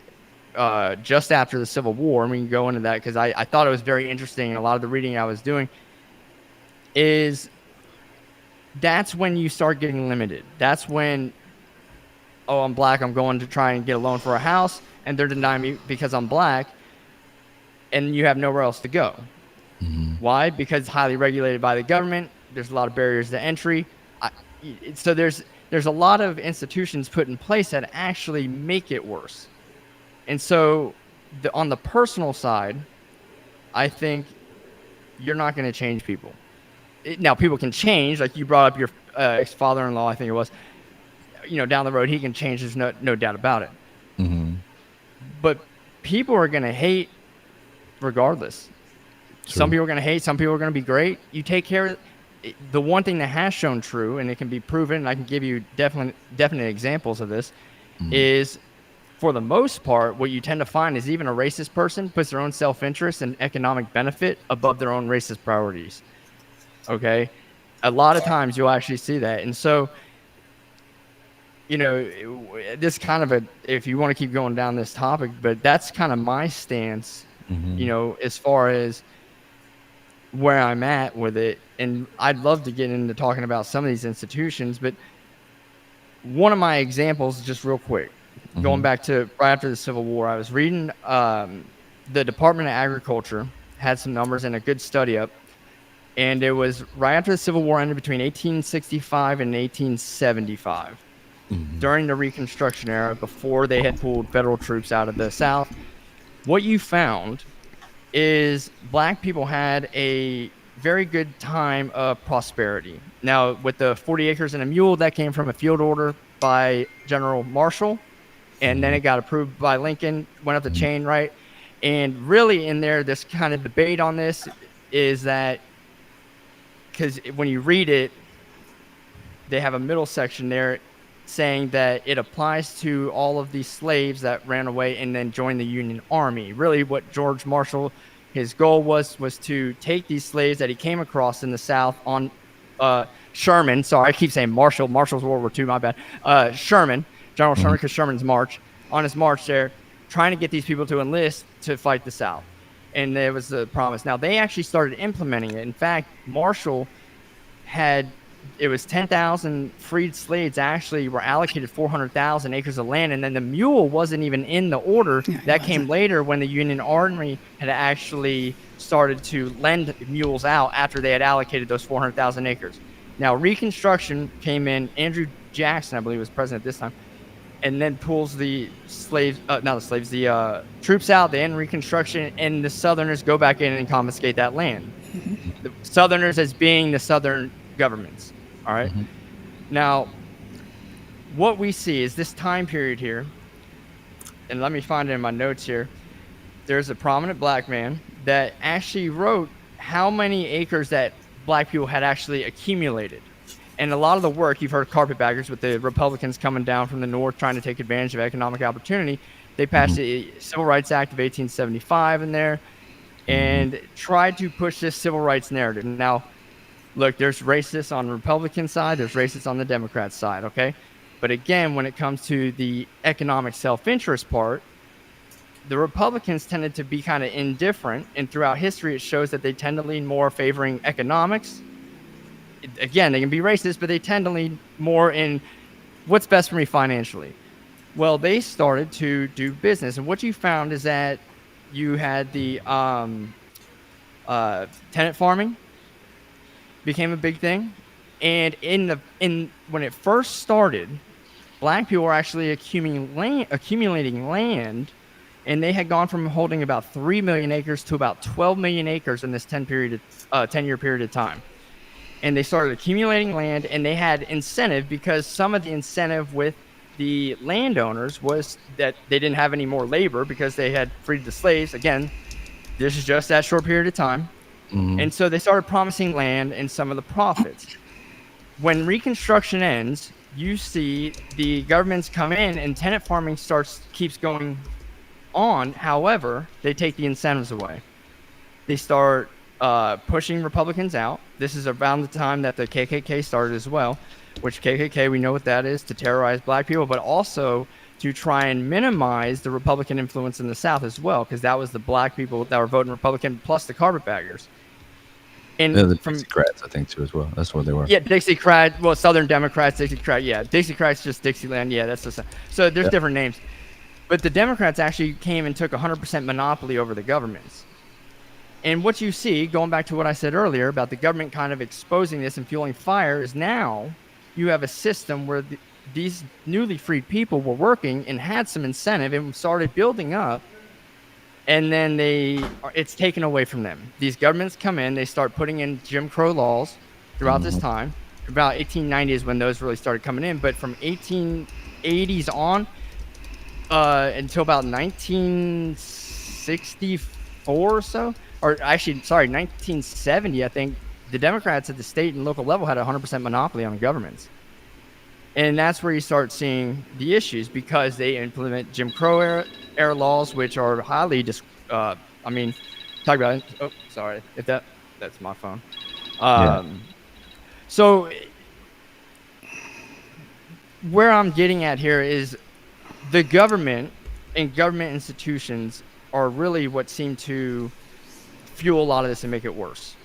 just after the Civil War, and we can go into that because I thought it was very interesting, and a lot of the reading I was doing is that's when you start getting limited. That's when, oh, I'm black, I'm going to try and get a loan for a house, and they're denying me because I'm black, and you have nowhere else to go. Why? Because it's highly regulated by the government. There's a lot of barriers to entry. So there's a lot of institutions put in place that actually make it worse. And so on the personal side, I think you're not going to change people. Now, people can change. Like you brought up your ex-father-in-law, I think it was. Down the road, he can change. There's no doubt about it. But people are going to hate regardless. True. Some people are going to hate. Some people are going to be great. You take care of it. The one thing that has shown true, and it can be proven, and I can give you definite examples of this, is for the most part, what you tend to find is even a racist person puts their own self-interest and economic benefit above their own racist priorities. Okay? A lot of times you'll actually see that. And so, this kind of if you want to keep going down this topic, but that's kind of my stance, as far as where I'm at with it. And I'd love to get into talking about some of these institutions, but one of my examples, just real quick, going back to right after the Civil War, I was reading the Department of Agriculture had some numbers and a good study up, and it was right after the Civil War ended between 1865 and 1875. During the Reconstruction era, before they had pulled federal troops out of the South, what you found is black people had a very good time of prosperity. Now, with the 40 acres and a mule, that came from a field order by General Marshall, and then it got approved by Lincoln, went up the chain, right? And really in there, this kind of debate on this is that, because when you read it, they have a middle section there saying that it applies to all of these slaves that ran away and then joined the Union Army. Really what George Marshall His goal was to take these slaves that he came across in the South on Sherman. Sorry, I keep saying Marshall. Marshall's World War II. My bad. Sherman, General Sherman, because Sherman's march. On his march there, trying to get these people to enlist to fight the South. And there was the promise. Now, they actually started implementing it. In fact, Marshall it was 10,000 freed slaves actually were allocated 400,000 acres of land. And then the mule wasn't even in the order. That came later when the Union Army had actually started to lend mules out after they had allocated those 400,000 acres. Now, Reconstruction came in. Andrew Jackson, I believe, was president at this time, and then pulls the troops out. They end Reconstruction, and the Southerners go back in and confiscate that land. The Southerners as being the Southern governments. All right. Now, what we see is this time period here, and let me find it in my notes here. There's a prominent black man that actually wrote how many acres that black people had actually accumulated. And a lot of the work, you've heard carpetbaggers with the Republicans coming down from the north trying to take advantage of economic opportunity. They passed the Civil Rights Act of 1875 in there and tried to push this civil rights narrative. Now, look, there's racists on the Republican side, there's racists on the Democrat side, okay? But again, when it comes to the economic self-interest part, the Republicans tended to be kind of indifferent, and throughout history, it shows that they tend to lean more favoring economics. Again, they can be racist, but they tend to lean more in what's best for me financially. Well, they started to do business, and what you found is that you had the tenant farming became a big thing, and when it first started, black people were actually accumulating land, and they had gone from holding about 3 million acres to about 12 million acres in this 10-year period of time. And they started accumulating land, and they had incentive, because some of the incentive with the landowners was that they didn't have any more labor because they had freed the slaves. Again, this is just that short period of time. And so they started promising land and some of the profits. When Reconstruction ends, you see the governments come in and tenant farming keeps going on. However, they take the incentives away. They start pushing Republicans out. This is around the time that the KKK started as well, which KKK, we know what that is, to terrorize black people, but also to try and minimize the Republican influence in the South as well, because that was the black people that were voting Republican plus the carpetbaggers. And the Dixiecrats, I think, too, as well. That's what they were. Yeah, Dixiecrats, well, Southern Democrats, Dixiecrats, yeah. Dixiecrats, just Dixieland, yeah, that's the same. So there's different names. But the Democrats actually came and took 100% monopoly over the governments. And what you see, going back to what I said earlier about the government kind of exposing this and fueling fire, is now you have a system where these newly freed people were working and had some incentive and started building up, and then it's taken away from them. These governments come in, they start putting in Jim Crow laws throughout this time. About 1890 is when those really started coming in, but from 1880s on until about 1964 or so, or actually, sorry, 1970, I think, the Democrats at the state and local level had 100% monopoly on governments. And that's where you start seeing the issues, because they implement Jim Crow era laws, which are highly, talk about it. Oh, sorry. If that's my phone. So where I'm getting at here is the government and government institutions are really what seem to fuel a lot of this and make it worse.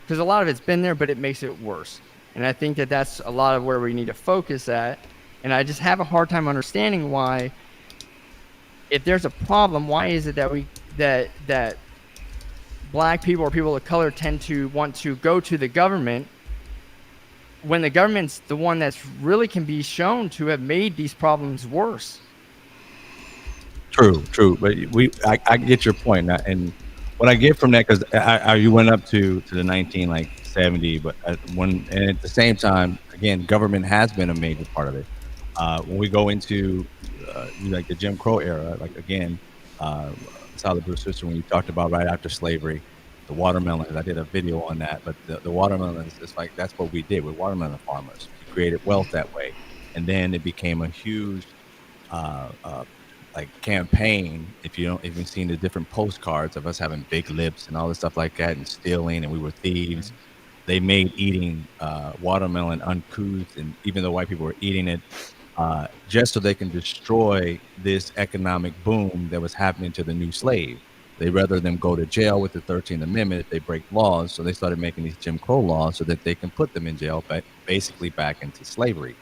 Because a lot of it's been there, but it makes it worse. And I think that that's a lot of where we need to focus at. And I just have a hard time understanding why, if there's a problem, why is it that that black people or people of color tend to want to go to the government when the government's the one that's really can be shown to have made these problems worse? True. But I get your point, and what I get from that, because you went up to the 1970, but and at the same time, again, government has been a major part of it. When we go into like the Jim Crow era, like again, Solid Blue Sister, when you talked about right after slavery, the watermelons, I did a video on that, but the watermelons, it's like that's what we did with watermelon farmers. We created wealth that way, and then it became a huge like campaign. If you don't, if you've seen the different postcards of us having big lips and all this stuff like that, and stealing, and we were thieves. They made eating watermelon uncouth, and even though white people were eating it, just so they can destroy this economic boom that was happening to the new slave. They rather them go to jail with the 13th Amendment if they break laws. So they started making these Jim Crow laws so that they can put them in jail, but basically back into slavery.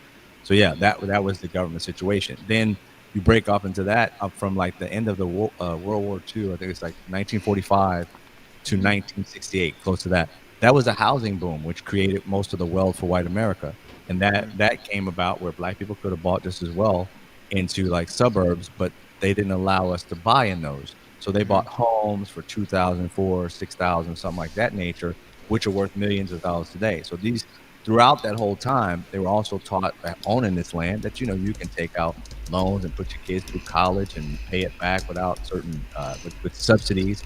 So yeah, that was the government situation. Then you break off into that up from like the end of the World War II. I think it's like 1945 to 1968, close to that. That was a housing boom, which created most of the wealth for white America, and that came about where black people could have bought just as well into like suburbs, but they didn't allow us to buy in those. So they bought homes for 2,000, 4,000, 6,000, something like that nature, which are worth millions of dollars today. So these throughout that whole time, they were also taught that owning this land that you can take out loans and put your kids through college and pay it back without certain with subsidies,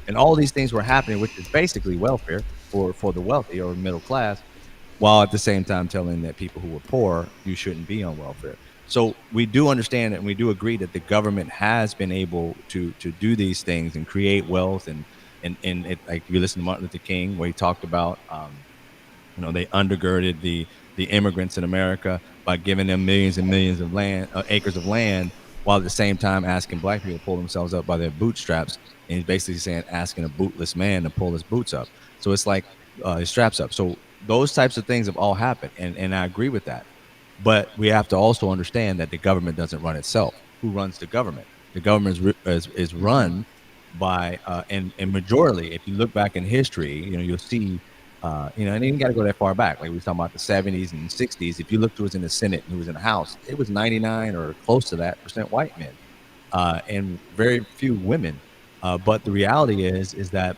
and all these things were happening, which is basically welfare for the wealthy or middle class, while at the same time telling that people who were poor, you shouldn't be on welfare. So we do understand and we do agree that the government has been able to do these things and create wealth, and it, like you listen to Martin Luther King where he talked about they undergirded the immigrants in America by giving them millions and millions of acres of land, while at the same time asking black people to pull themselves up by their bootstraps. And he's basically saying asking a bootless man to pull his boots up. So it's like his straps up. So those types of things have all happened, and I agree with that. But we have to also understand that the government doesn't run itself. Who runs the government? The government is run by and majorly. If you look back in history, you'll see. And you got to go that far back. Like we were talking about the 70s and 60s. If you looked who was in the Senate and who was in the House, it was 99 or close to that % white men, and very few women. But the reality is that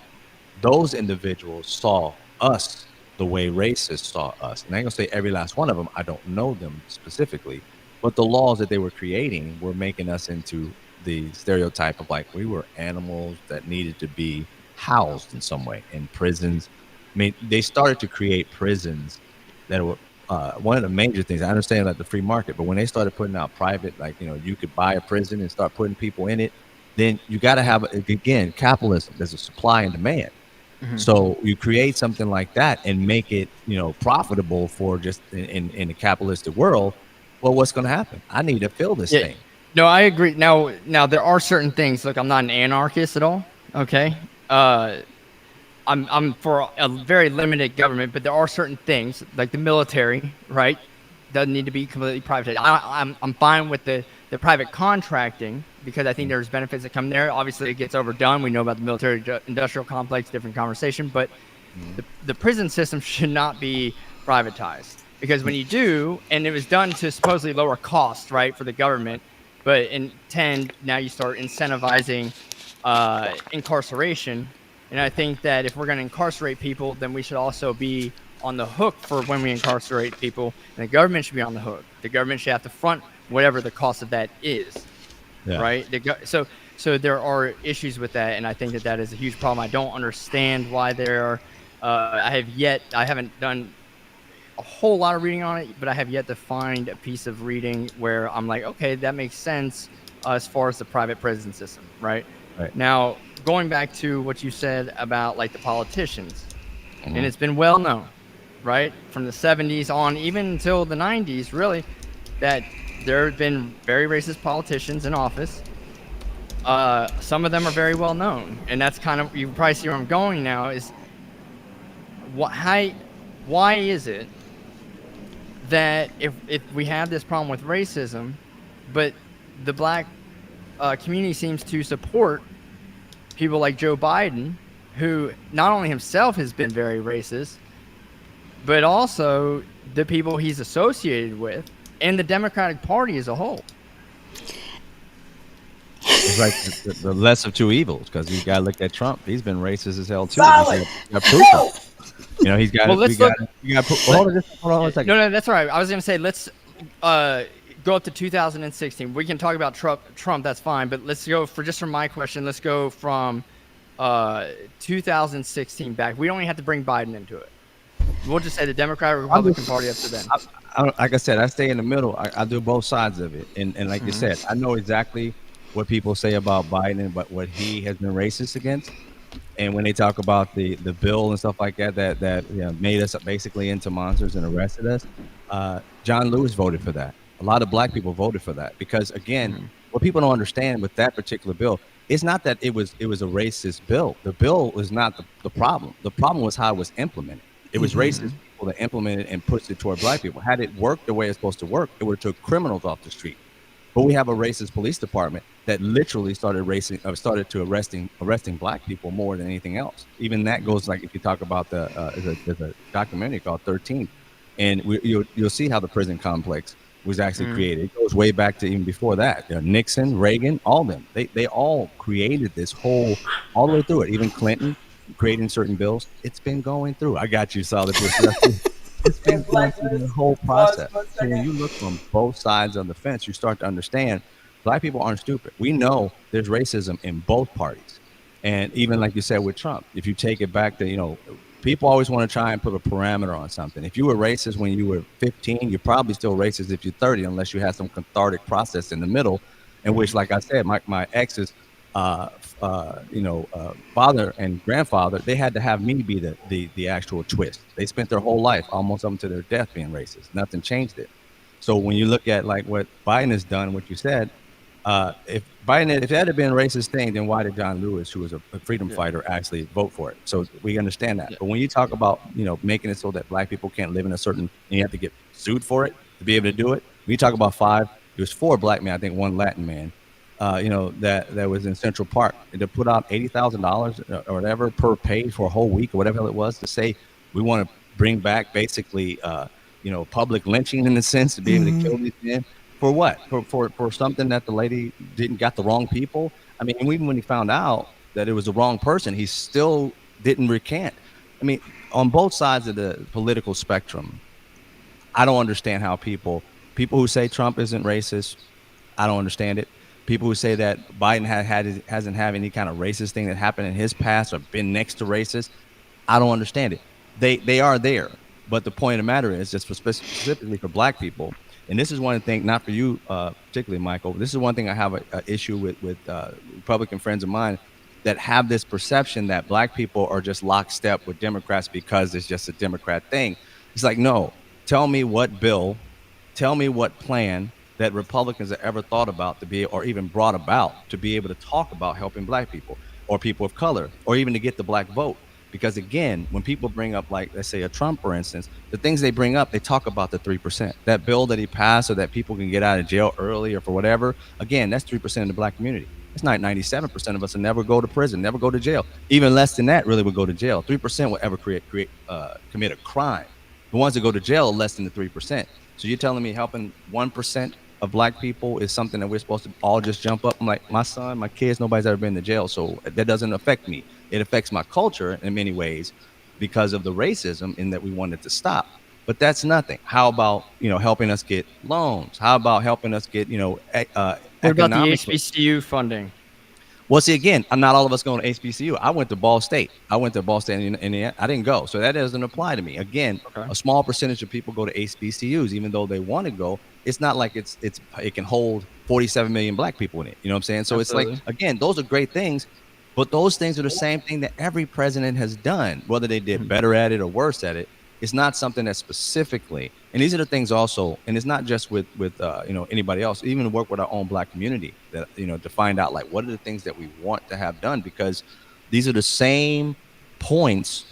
those individuals saw us the way racists saw us. And I ain't gonna say every last one of them. I don't know them specifically, but the laws that they were creating were making us into the stereotype of like we were animals that needed to be housed in some way in prisons. I mean, they started to create prisons that were one of the major things. I understand like the free market, but when they started putting out private, like, you could buy a prison and start putting people in it, then you got to have, again, capitalism. There's a supply and demand. So you create something like that and make it, profitable for just in the capitalistic world. Well, what's going to happen? I need to fill this thing. No, I agree. Now there are certain things. Look, I'm not an anarchist at all. Okay. I'm for a very limited government, but there are certain things like the military, right? Doesn't need to be completely privatized. I'm fine with the private contracting because I think there's benefits that come there. Obviously, it gets overdone. We know about the military-industrial complex, different conversation. But the prison system should not be privatized because when you do, and it was done to supposedly lower costs, right, for the government, but now you start incentivizing incarceration. And I think that if we're going to incarcerate people, then we should also be on the hook for when we incarcerate people, and the government should be on the hook. The government should have to front whatever the cost of that is, right? So there are issues with that, and I think that is a huge problem. I don't understand why there are. I haven't done a whole lot of reading on it, but I have yet to find a piece of reading where I'm like, okay, that makes sense as far as the private prison system, right? Now, going back to what you said about like the politicians, and it's been well known, right, from the 70s on, even until the 90s, really, that there have been very racist politicians in office. Some of them are very well known, and that's kind of, you probably see where I'm going now, is why is it that if we have this problem with racism, but the black community seems to support people like Joe Biden, who not only himself has been very racist, but also the people he's associated with and the Democratic Party as a whole. It's like the less of two evils, because you got to look at Trump. He's been racist as hell too. Solid. He's got. Well, let's look. Hold on a second. No, that's all right. I was going to say let's go up to 2016. We can talk about Trump. That's fine. But let's go for my question. Let's go from 2016 back. We don't even have to bring Biden into it. We'll just say the Democratic Republican Party up to then. Like I said, I stay in the middle. I do both sides of it, and like you said, I know exactly what people say about Biden and what he has been racist against. And when they talk about the bill and stuff like that, that made us basically into monsters and arrested us, John Lewis voted for that. A lot of black people voted for that because, again, what people don't understand with that particular bill, it's not that it was a racist bill. The bill was not the problem. The problem was how it was implemented. It was racist people that implemented and pushed it toward black people. Had it worked the way it's supposed to work, it would have took criminals off the street. But we have a racist police department that literally started to arresting black people more than anything else. Even that goes, like, if you talk about there's a documentary called 13, and you'll see how the prison complex was actually created. It goes way back to even before that. Nixon, Reagan, all of them. They all created this whole all the way through it. Even Clinton creating certain bills. It's been going through. I got you, Solid. It's been going through the whole process. So when you look from both sides of the fence, you start to understand black people aren't stupid. We know there's racism in both parties. And even like you said with Trump, if you take it back to, people always want to try and put a parameter on something. If you were racist when you were 15, you're probably still racist if you're 30, unless you have some cathartic process in the middle, in which, like I said, my ex's father and grandfather, they had to have me be the actual twist. They spent their whole life, almost up until their death, being racist. Nothing changed it. So when you look at like what Biden has done, what you said, if that had been a racist thing, then why did John Lewis, who was a freedom fighter, actually vote for it? So we understand that. But when you talk about making it so that black people can't live in a certain, and you have to get sued for it to be able to do it. When you talk about it was 4 black men, I think 1 Latin man. That was in Central Park, and to put out $80,000 or whatever per page for a whole week or whatever it was, to say we want to bring back basically public lynching in a sense, to be able to kill these men for what? For something that the lady got the wrong people. I mean, even when he found out that it was the wrong person, he still didn't recant. I mean, on both sides of the political spectrum, I don't understand how people who say Trump isn't racist, I don't understand it. People who say that Biden hasn't had any kind of racist thing that happened in his past or been next to racist, I don't understand it. They are there, but the point of the matter is, just specifically for black people, and this is one thing, not for you particularly, Michael. This is one thing I have an issue with Republican friends of mine that have this perception that black people are just lockstep with Democrats because it's just a Democrat thing. It's like, no, tell me what bill, tell me what plan that Republicans have ever thought about or even brought about to be able to talk about helping black people or people of color, or even to get the black vote. Because again, when people bring up, like, let's say a Trump, for instance, the things they bring up, they talk about the 3%. That bill that he passed so that people can get out of jail early or for whatever, again, that's 3% of the black community. It's not 97% of us will never go to prison, never go to jail. Even less than that really would go to jail. 3% will ever commit a crime. The ones that go to jail are less than the 3%. So you're telling me helping 1% of black people is something that we're supposed to all just jump up? I'm like, my son, my kids, nobody's ever been to jail, so that doesn't affect me. It affects my culture in many ways because of the racism in that we wanted to stop. But that's nothing. How about helping us get loans? How about helping us get what about the HBCU funding? Well, see, again, not all of us going to HBCU. I went to Ball State. I didn't go. So that doesn't apply to me. Again, a small percentage of people go to HBCUs, even though they want to go. It's not like it can hold 47 million black people in it. You know what I'm saying? So Absolutely. It's like, again, those are great things, but those things are the same thing that every president has done, whether they did better at it or worse at it. It's not something that specifically, and these are the things also, and it's not just with anybody else, even work with our own black community, that to find out, like, what are the things that we want to have done, because these are the same points,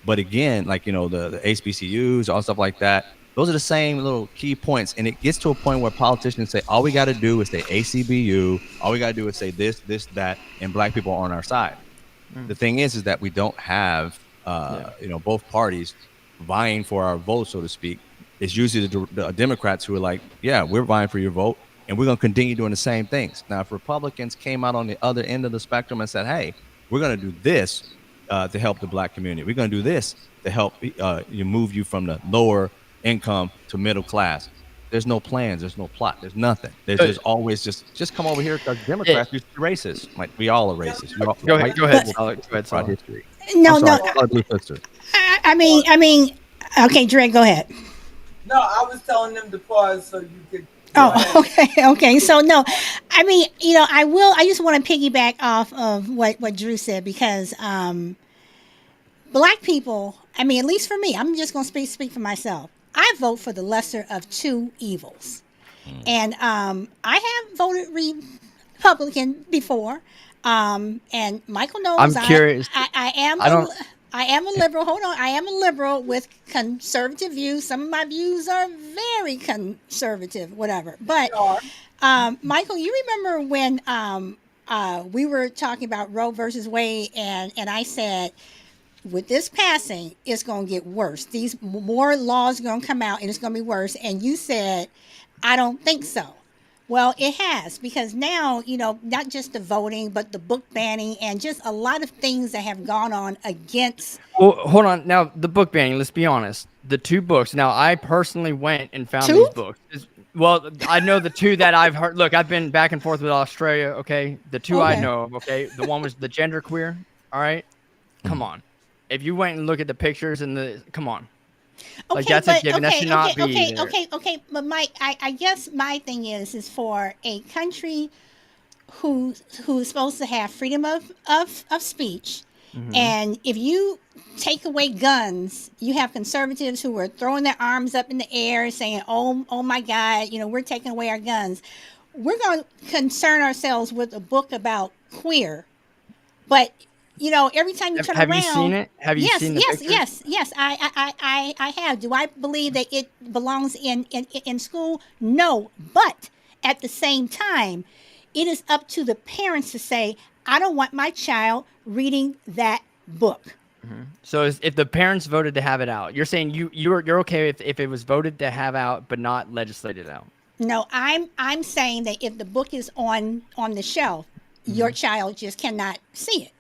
but again, like the HBCUs, all stuff like that, those are the same little key points, and it gets to a point where politicians say all we got to do is say ACBU, all we got to do is say this, that, and black people are on our side. The thing is that we don't have both parties vying for our vote, so to speak. It's usually the Democrats who are like, yeah, we're vying for your vote, and we're going to continue doing the same things. Now, if Republicans came out on the other end of the spectrum and said, hey, we're going to do this to help the black community, we're going to do this to help move you from the lower income to middle class, there's no plans, there's no plot, there's nothing. There's just always just come over here because Democrats used to be racist. Like, we all are racist. Go ahead, Solid. History. No, Blue sister. I mean, okay, Dre, go ahead. No, I was telling them to pause so you could. Oh, okay. So no, I mean, I just want to piggyback off of what Drew said because black people, I mean, at least for me, I'm just going to speak for myself. I vote for the lesser of two evils. And I have voted Republican before. And Michael knows I'm curious. I am I don't. I am a liberal. Hold on, I am a liberal with conservative views. Some of my views are very conservative, whatever. But Sure. Michael, you remember when we were talking about Roe versus Wade, and I said with this passing, it's going to get worse. These more laws are going to come out, and it's going to be worse. And you said, I don't think so. Well, it has because now, not just the voting, but the book banning and just a lot of things that have gone on against. Well, hold on. Now, the book banning, let's be honest. The two books. Now, I personally went and found Two? these books. Well, I know the two that I've heard. Look, I've been back and forth with Australia, okay? The two I Okay. know of, okay? The one was the genderqueer, all right? Come on. If you went and look at the pictures and come on. Like, Okay, that's a but given. That should not be there. okay. But I guess my thing is for a country who's supposed to have freedom of speech, and if you take away guns, you have conservatives who are throwing their arms up in the air saying, "Oh my God, we're taking away our guns." We're going to concern ourselves with a book about queer, but every time you turn Have around, you seen it? Have you seen the pictures? yes, I have. Do I believe that it belongs in school? No, but at the same time, it is up to the parents to say, I don't want my child reading that book. So if the parents voted to have it out, you're saying you're okay if it was voted to have out but not legislated out? No, I'm saying that if the book is on the shelf, your child just cannot see it.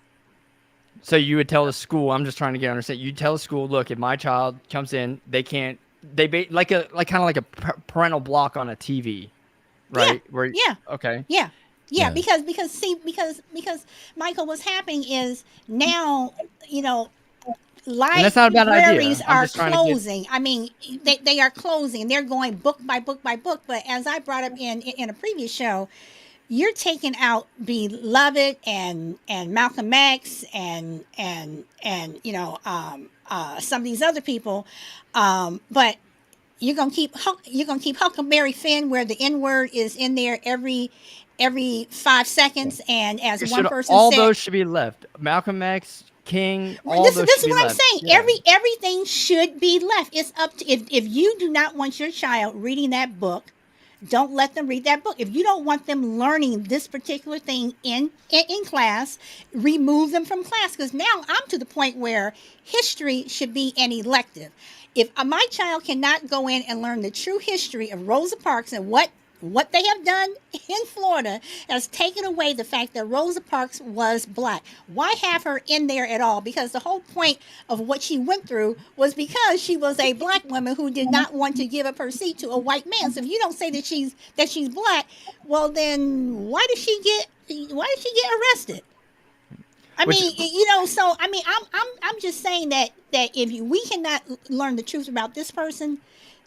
So you would tell the school, I'm just trying to get understand. You tell the school, look, if my child comes in, they can't. Like kind of like a parental block on a TV, right? Yeah. Okay. Yeah. Yeah. Because Michael, what's happening is now, And that's not a bad idea. libraries I'm are just trying to closing. I mean, they are closing. They're going book by book by book. But as I brought up in a previous show, you're taking out Beloved and Malcolm X and some of these other people, but you're gonna keep Huckleberry Finn, where the N word is in there every 5 seconds, and as one person all said, those should be left. Malcolm X, King, all this those is should be what I'm left. saying. Yeah. Everything should be left. It's up to if you do not want your child reading that book, don't let them read that book. If you don't want them learning this particular thing in class, remove them from class. Because now I'm to the point where history should be an elective. If my child cannot go in and learn the true history of Rosa Parks and what they have done in Florida has taken away the fact that Rosa Parks was black. Why have her in there at all? Because the whole point of what she went through was because she was a black woman who did not want to give up her seat to a white man. So if you don't say that she's black, well then why did she get arrested? So I mean, I'm just saying that if we cannot learn the truth about this person,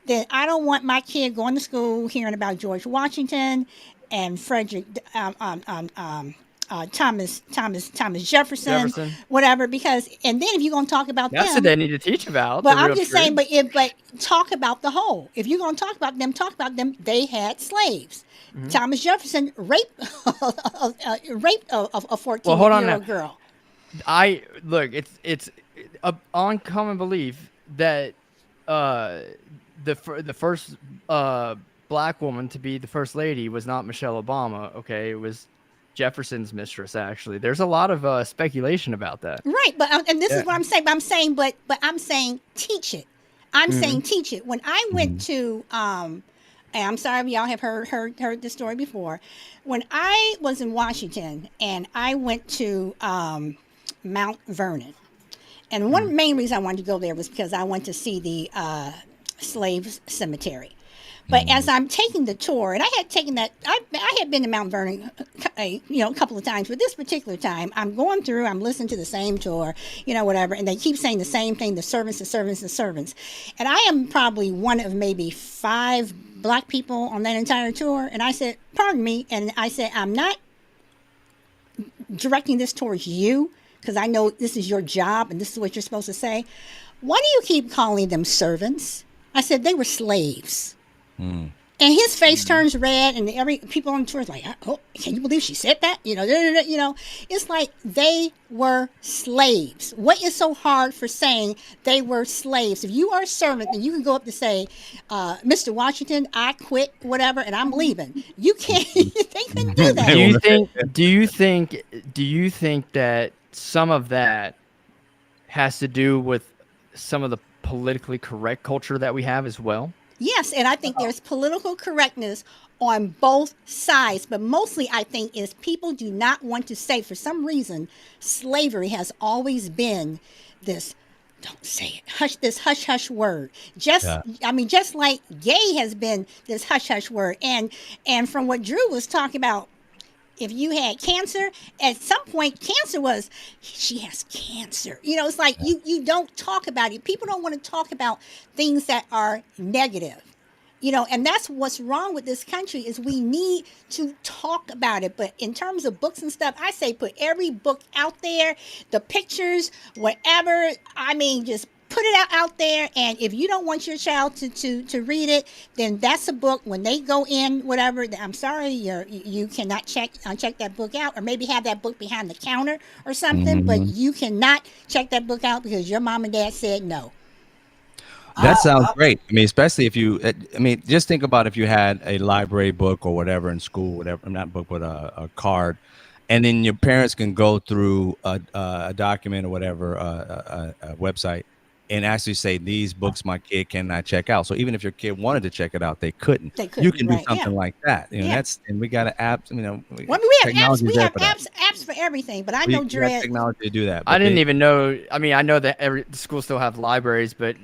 then I don't want my kid going to school hearing about George Washington and Frederick Thomas Jefferson, whatever. Because and then if you're going to talk about That's them, what they need to teach about. but I'm just saying, but talk about the whole. If you're going to talk about them. They had slaves. Thomas Jefferson raped a 14-year-old girl. It's a uncommon belief that the first black woman to be the first lady was not Michelle Obama. Okay, it was Jefferson's mistress. Actually, there's a lot of speculation about that. Right, but and this is what I'm saying. But I'm saying teach it. I'm saying teach it. When I went to and I'm sorry if y'all have heard this story before. When I was in Washington and I went to Mount Vernon, and one main reason I wanted to go there was because I went to see the slave cemetery. But as I'm taking the tour, and I had taken that, I had been to Mount Vernon, a couple of times, but this particular time, I'm going through, I'm listening to the same tour, whatever, and they keep saying the same thing, the servants. And I am probably one of maybe 5 black people on that entire tour, and I said, "Pardon me," and I said, "I'm not directing this towards you because I know this is your job and this is what you're supposed to say. Why do you keep calling them servants?" I said, "They were slaves." And his face turns red, and every people on the tour is like, "Oh, can you believe she said that?" It's like they were slaves. What is so hard for saying they were slaves? If you are a servant, then you can go up to say, "Mr. Washington, I quit, whatever, and I'm leaving." You can't. They couldn't do that. Do you think that some of that has to do with some of the politically correct culture that we have as well? Yes, and I think there's political correctness on both sides, but mostly I think is people do not want to say, for some reason, slavery has always been this, don't say it, hush, this hush hush word. Yeah. Just like gay has been this hush hush word. And from what Drew was talking about, if you had cancer, at some point cancer was, she has cancer. It's like you don't talk about it. People don't want to talk about things that are negative. And that's what's wrong with this country is we need to talk about it. But in terms of books and stuff, I say put every book out there, the pictures, whatever. Just put it out there. And if you don't want your child to read it, then that's a book. When they go in, whatever, I'm sorry, you cannot check that book out, or maybe have that book behind the counter or something. But you cannot check that book out because your mom and dad said no. That sounds great. Especially if you, just think about if you had a library book or whatever in school, whatever, not book, but a card, and then your parents can go through a document or whatever, a website, and actually say, these books my kid cannot check out. So even if your kid wanted to check it out, they couldn't. You can do right? something like that. And we got an app. We have apps. We have apps for everything. But I know Dread technology to do that. I didn't even know. I know that every school still have libraries, but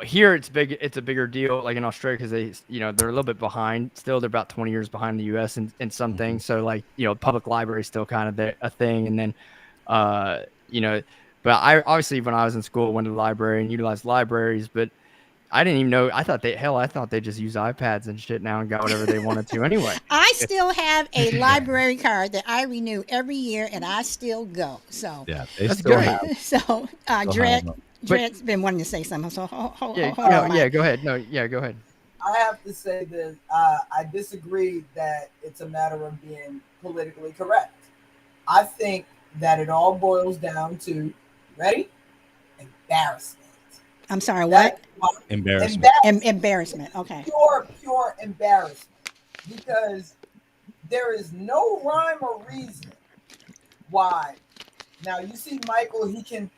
here it's big. It's a bigger deal, like in Australia, because they're a little bit behind. Still, they're about 20 years behind the U.S. in some things. So public library is still kind of a thing, and then But I obviously, when I was in school, went to the library and utilized libraries. But I didn't even know. I thought they just use iPads and shit now and got whatever they wanted to anyway. I still have a library card that I renew every year, and I still go. So yeah, that's good. So Dred's been wanting to say something. So hold go ahead. No, yeah, go ahead. I have to say that I disagree that it's a matter of being politically correct. I think that it all boils down to, ready? Embarrassment. I'm sorry, what? Embarrassment. Embarrassment. Okay. Pure embarrassment. Because there is no rhyme or reason why. Now you see Michael, he can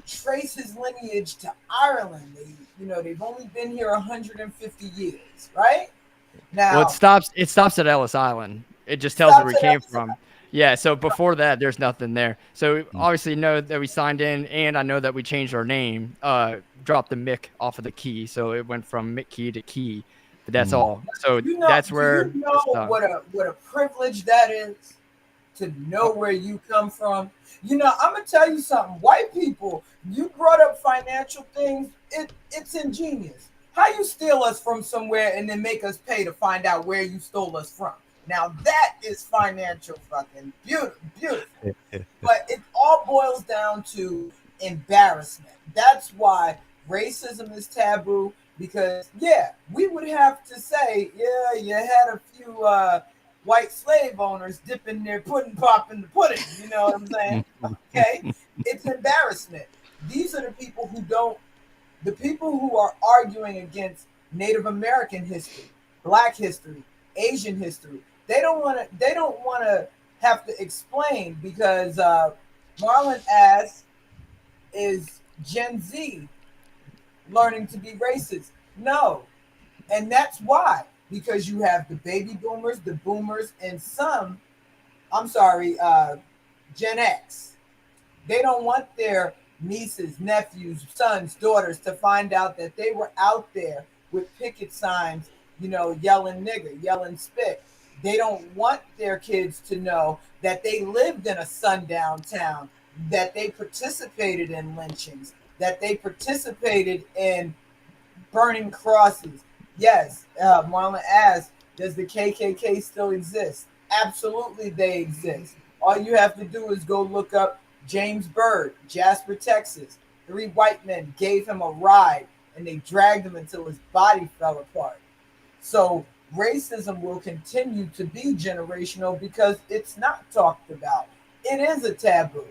trace his lineage to Ireland. They've only been here 150 years, right? Now it stops at Ellis Island. It just tells where we came from. Yeah, so before that, there's nothing there. So obviously know that we signed in, and I know that we changed our name, dropped the Mick off of the key, so it went from Mick Key to Key. But that's all. So that's where. What a privilege that is to know where you come from. I'm gonna tell you something. White people, you brought up financial things. It's ingenious. How you steal us from somewhere and then make us pay to find out where you stole us from? Now that is financial fucking beautiful. But it all boils down to embarrassment. That's why racism is taboo, because we would have to say, you had a few white slave owners dipping their pudding pop in the pudding. You know what I'm saying? Okay. It's embarrassment. These are the people who are arguing against Native American history, Black history, Asian history. They don't want to have to explain, because Marlon asks, is Gen Z learning to be racist? No. And that's why, because you have the baby boomers, the boomers, and Gen X. They don't want their nieces, nephews, sons, daughters to find out that they were out there with picket signs, yelling nigger, yelling spit. They don't want their kids to know that they lived in a sundown town, that they participated in lynchings, that they participated in burning crosses. Yes, Marlon asks, does the KKK still exist? Absolutely, they exist. All you have to do is go look up James Byrd, Jasper, Texas. Three white men gave him a ride and they dragged him until his body fell apart. So racism will continue to be generational because it's not talked about. It is a taboo.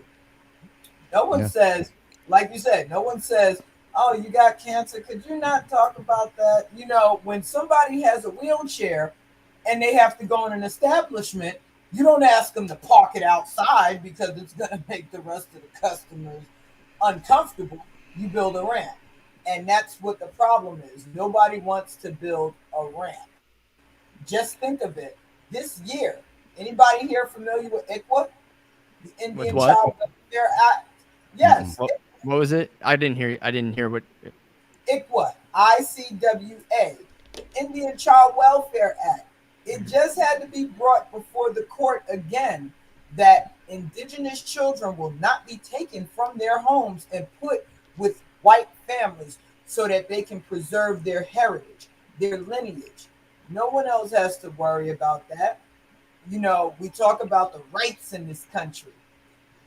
No one Yeah. says, like you said, no one says, oh, you got cancer. Could you not talk about that? You know, when somebody has a wheelchair and they have to go in an establishment, you don't ask them to park it outside because it's going to make the rest of the customers uncomfortable. You build a ramp. And that's what the problem is. Nobody wants to build a ramp. Just think of it. This year, anybody here familiar with ICWA, the With Indian what? Child Welfare Act? Mm-mm. Yes, What was it? I didn't hear. I didn't hear what. ICWA, ICWA, the Indian Child Welfare Act. It just had to be brought before the court again that indigenous children will not be taken from their homes and put with white families so that they can preserve their heritage, their lineage. No one else has to worry about that. You know, we talk about the rights in this country,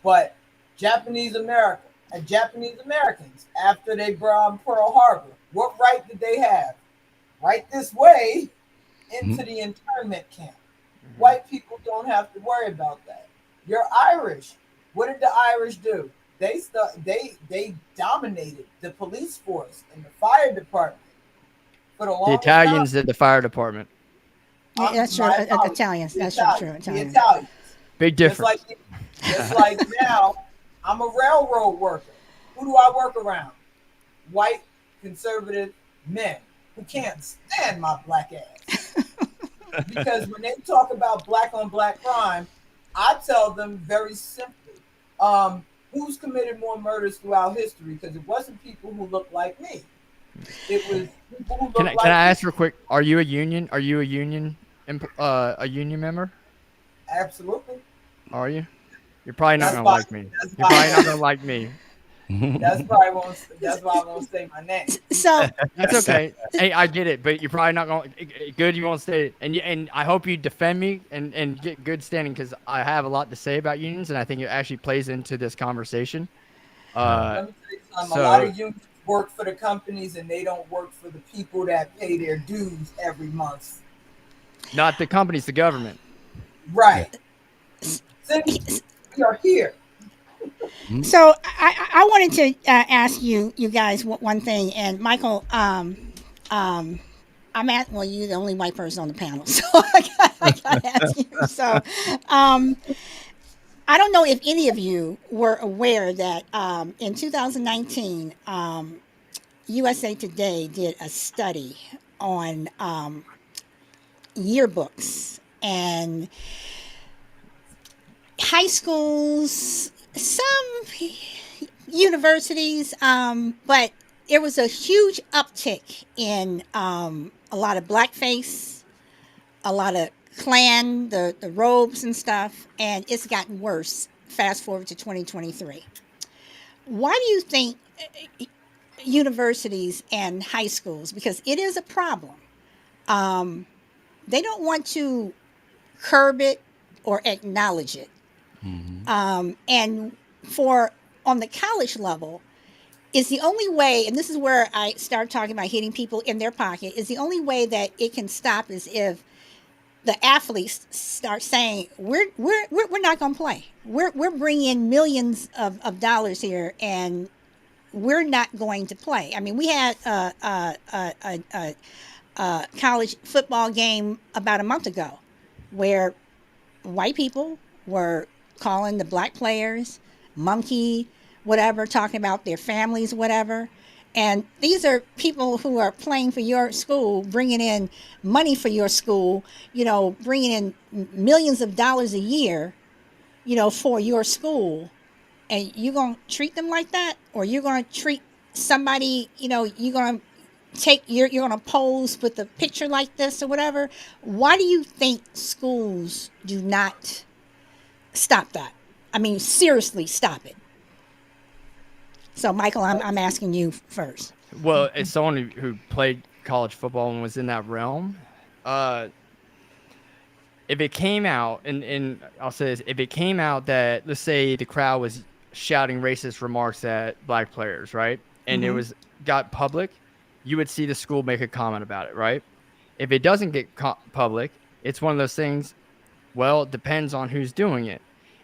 but Japanese America and Japanese Americans, after they bombed Pearl Harbor, what right did they have? Right this way into the internment camp. White people don't have to worry about that. You're Irish. What did the Irish do? They dominated the police force and the fire department for the The longest time. Italians did the fire department. Yeah, that's true. My apologies. Italians. The That's true. True. Italians. The Italian. Italians. Big Just like difference. just like now, I'm a railroad worker. Who do I work around? White conservative men who can't stand my black ass. Because when they talk about black on black crime, I tell them very simply, who's committed more murders throughout history? Because it wasn't people who looked like me. It was people who Can looked I like me. ask real quick? Are you a union? Are you a union? A union member? Absolutely. Are you? You're probably not That's gonna why. like me. That's You're probably not why. gonna like me. That's probably won't. That's why I won't say my name. So That's okay. Hey, I get it, but you're probably not going. to Good, you won't say it, and I hope you defend me and get good standing because I have a lot to say about unions, and I think it actually plays into this conversation. Uh, Let me tell you something. A lot so of unions work for the companies and they don't work for the people that pay their dues every month. not the companies, the government. Yeah. Right. Since we are here. So I wanted to ask you guys one thing, and Michael, I'm at well, you're the only white person on the panel, so I got to ask you. So I don't know if any of you were aware that in 2019, USA Today did a study on yearbooks and high schools, some universities, but there was a huge uptick in a lot of blackface, a lot of Klan, the robes and stuff, and it's gotten worse. Fast forward to 2023. Why do you think universities and high schools, because it is a problem, they don't want to curb it or acknowledge it? And for on the college level, is the only way, and this is where I start talking about hitting people in their pocket, is the only way that it can stop is if the athletes start saying, we're not going to play. We're bringing in millions of dollars here, and we're not going to play. I mean, we had a college football game about a month ago where white people were calling the black players monkey, whatever, talking about their families, whatever. And these are people who are playing for your school, bringing in money for your school, bringing in millions of dollars a year, for your school. And you're going to treat them like that? Or you're going to treat somebody, you're going to you're going to pose with a picture like this or whatever? Why do you think schools do not stop that? I mean, seriously, stop it. So, Michael, I'm asking you first. Well, as someone who played college football and was in that realm, if it came out, and I'll say this, if it came out that, let's say, the crowd was shouting racist remarks at black players, right? And it was got public, you would see the school make a comment about it, right? If it doesn't get public, it's one of those things, well, it depends on who's doing it.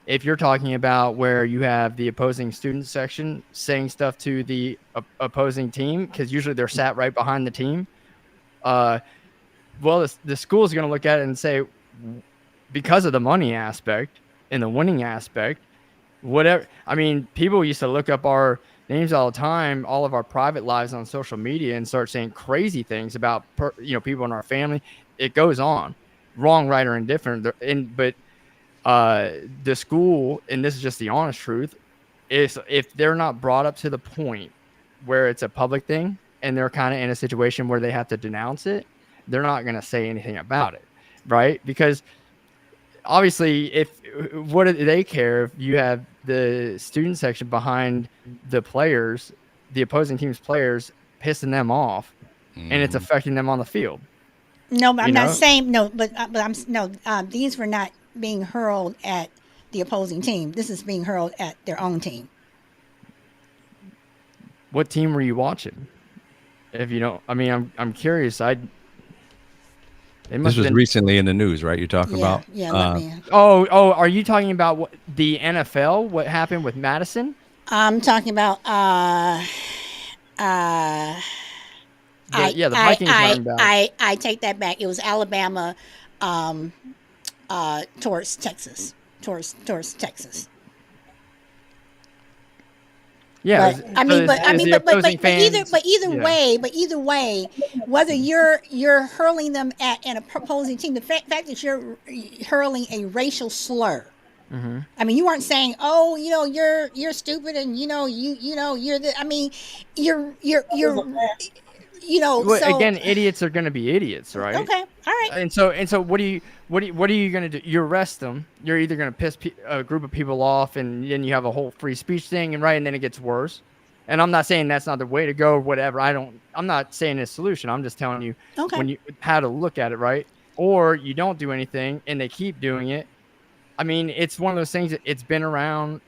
If you're talking about where you have the opposing student section saying stuff to the opposing team, because usually they're sat right behind the team, well, the school is going to look at it and say, because of the money aspect and the winning aspect, whatever. I mean, people used to look up our names all the time, all of our private lives on social media, and start saying crazy things about people in our family. It goes on, wrong, right, or indifferent. But the school, and this is just the honest truth, is if they're not brought up to the point where it's a public thing and they're kind of in a situation where they have to denounce it, they're not going to say anything about it, right? Because obviously, what do they care if you have the student section behind the players, the opposing team's players, pissing them off, and it's affecting them on the field? No, but I'm not saying no, but I'm no. These were not being hurled at the opposing team. This is being hurled at their own team. What team were you watching? If you don't, I mean, I'm curious. This was recently in the news, right? You're talking about? Yeah, let me. Are you talking about the NFL? What happened with Madison? I'm talking about. The Vikings running back. I take that back. It was Alabama, towards Texas, towards Texas. Yeah, but either way, whether you're hurling them at an opposing team, the fact that you're hurling a racial slur. Mm-hmm. I mean, you weren't saying, "Oh, you're stupid," and you're the. I mean, you're. Well, so, again, idiots are going to be idiots, right? Okay, all right. And so, what are you going to do? You arrest them. You're either going to piss a group of people off, and then you have a whole free speech thing, and then it gets worse. And I'm not saying that's not the way to go, or whatever. I'm not saying it's a solution. I'm just telling you how to look at it, right? Or you don't do anything, and they keep doing it. I mean, it's one of those things that it's been around.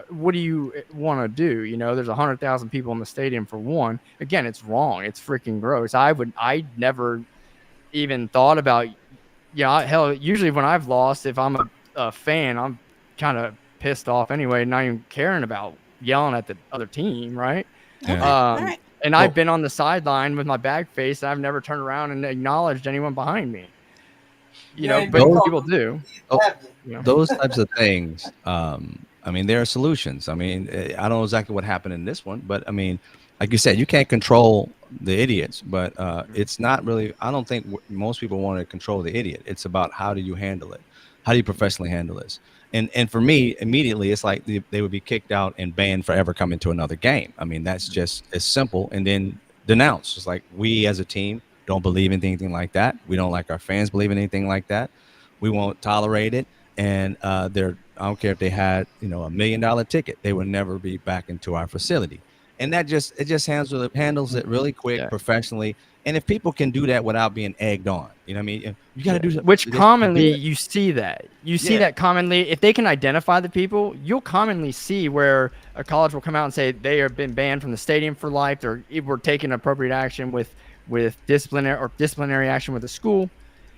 What do you want to do? There's 100,000 people in the stadium for one. Again, it's wrong. It's freaking gross. I never even thought about, hell, usually when I've lost, if I'm a fan, I'm kind of pissed off anyway, not even caring about yelling at the other team, right? Okay. All right. And I've been on the sideline with my bag face. And I've never turned around and acknowledged anyone behind me. But people do. Those types of things. I mean, there are solutions. I mean, I don't know exactly what happened in this one, but I mean, like you said, you can't control the idiots, but it's not really. I don't think most people want to control the idiot. It's about how do you handle it? How do you professionally handle this? And for me, immediately, it's like they would be kicked out and banned forever coming to another game. I mean, that's just as simple. And then denounced. It's like we as a team don't believe in anything like that. We don't like our fans believe in anything like that. We won't tolerate it. And I don't care if they had, $1 million ticket, they would never be back into our facility. And it just handles it really quick, professionally. And if people can do that without being egged on, you know what I mean? You got to do something. Which commonly you see that. You see that commonly. If they can identify the people, you'll commonly see where a college will come out and say they have been banned from the stadium for life, or we're taking appropriate action with disciplinary action with the school.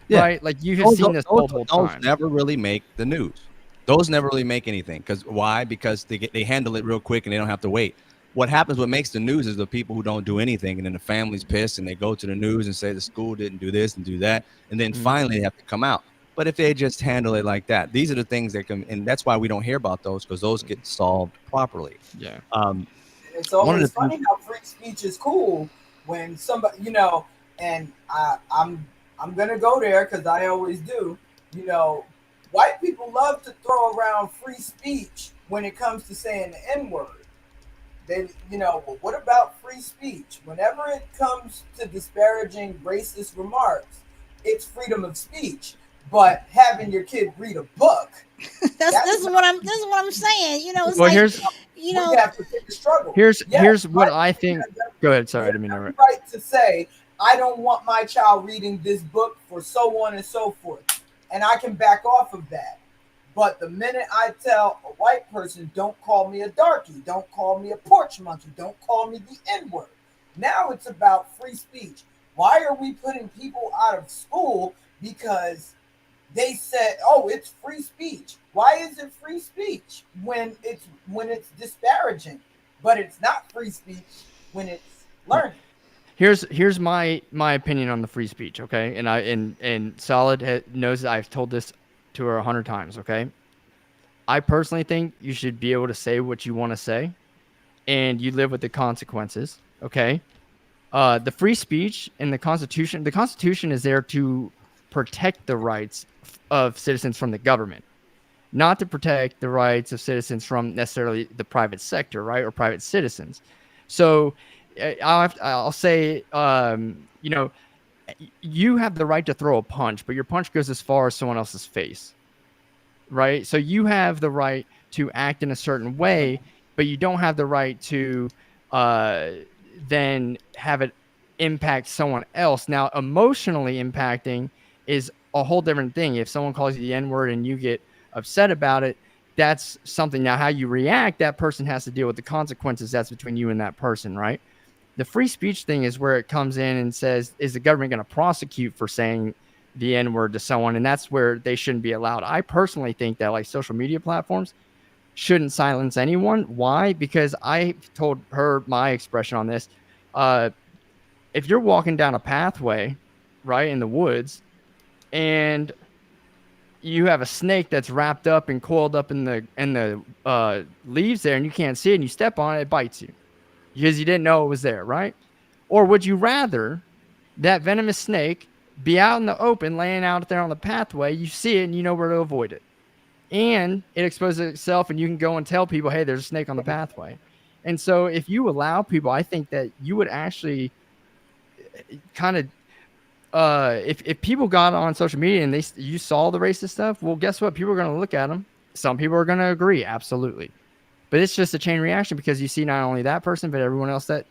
Yeah. Right? Like you have seen this multiple times. Those never really make the news. Those never really make anything. Why? Because they handle it real quick and they don't have to wait. What happens, what makes the news is the people who don't do anything, and then the family's pissed and they go to the news and say the school didn't do this and do that, and then finally they have to come out. But if they just handle it like that, these are the things that can, and that's why we don't hear about those, because those get solved properly. Yeah. It's always funny how free speech is cool when somebody, and I'm gonna go there because I always do. White people love to throw around free speech when it comes to saying the N-word. They, well, what about free speech? Whenever it comes to disparaging racist remarks, it's freedom of speech. But having your kid read a book, this is what I'm saying. It's well, we have to pick a struggle. Here's what I think. Go ahead. Sorry, I didn't mean to interrupt. Right to say I don't want my child reading this book for so on and so forth. And I can back off of that. But the minute I tell a white person, don't call me a darky, don't call me a porch monkey, don't call me the N-word, now it's about free speech. Why are we putting people out of school because they said, "Oh, it's free speech"? Why is it free speech when it's disparaging, but it's not free speech when it's learning? Here's my opinion on the free speech, okay? And Solid knows that I've told this to her 100 times, okay? I personally think you should be able to say what you want to say, and you live with the consequences, okay? The free speech and the Constitution is there to protect the rights of citizens from the government, not to protect the rights of citizens from necessarily the private sector, right, or private citizens. So I'll say, you know, you have the right to throw a punch, but your punch goes as far as someone else's face, right? So you have the right to act in a certain way, but you don't have the right to uh, then have it impact someone else. Now, emotionally impacting is a whole different thing. If someone calls you the N-word and you get upset about it, that's something. Now, how you react, that person has to deal with the consequences. That's between you and that person, right? The free speech thing is where it comes in and says, is the government going to prosecute for saying the N-word to someone? And that's where they shouldn't be allowed. I personally think that like social media platforms shouldn't silence anyone. Why? Because I told her my expression on this. If you're walking down a pathway, right, in the woods, and you have a snake that's wrapped up and coiled up in the leaves there, and you can't see it, and you step on it, it bites you because you didn't know it was there, right? Or would you rather that venomous snake be out in the open, laying out there on the pathway, you see it and you know where to avoid it, and it exposes itself and you can go and tell people, hey, there's a snake on the pathway? And so if you allow people, I think that you would actually kind of if people got on social media and you saw the racist stuff, well, guess what? People are going to look at them. Some people are going to agree, absolutely, but it's just a chain reaction because you see not only that person but everyone else that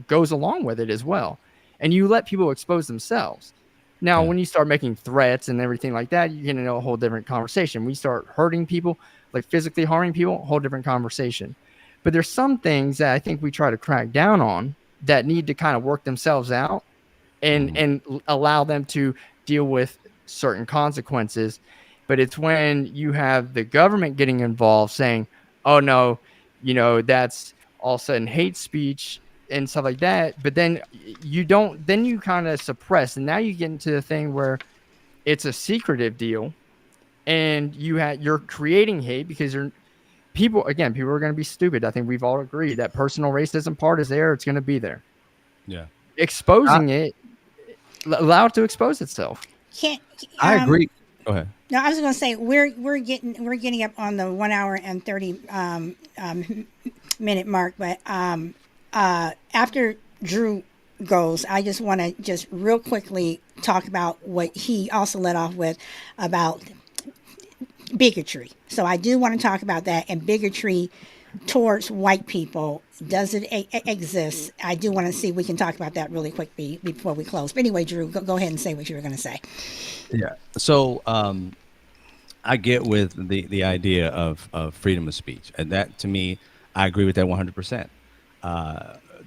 goes along with it as well, and you let people expose themselves. Now, when you start making threats and everything like that, you get into a whole different conversation. When you start hurting people, like physically harming people, a whole different conversation. But there's some things that I think we try to crack down on that need to kind of work themselves out and allow them to deal with certain consequences. But it's when you have the government getting involved saying, oh no, that's all of a sudden hate speech and stuff like that. But then you kind of suppress, and now you get into the thing where it's a secretive deal, and you're creating hate because people are going to be stupid. I think we've all agreed that personal racism part is there. It's going to be there. Yeah. Exposing it, allow it to expose itself. I agree. Go ahead. No, I was going to say we're getting up on the 1 hour and 30 minute mark, but after Drew goes, I just want to just real quickly talk about what he also led off with about bigotry. So I do want to talk about that, and bigotry towards white people. Does it exist? I do want to see if we can talk about that really quickly before we close. But anyway, Drew, go ahead and say what you were going to say. Yeah. So I get with the idea of freedom of speech, and that, to me, I agree with that 100%.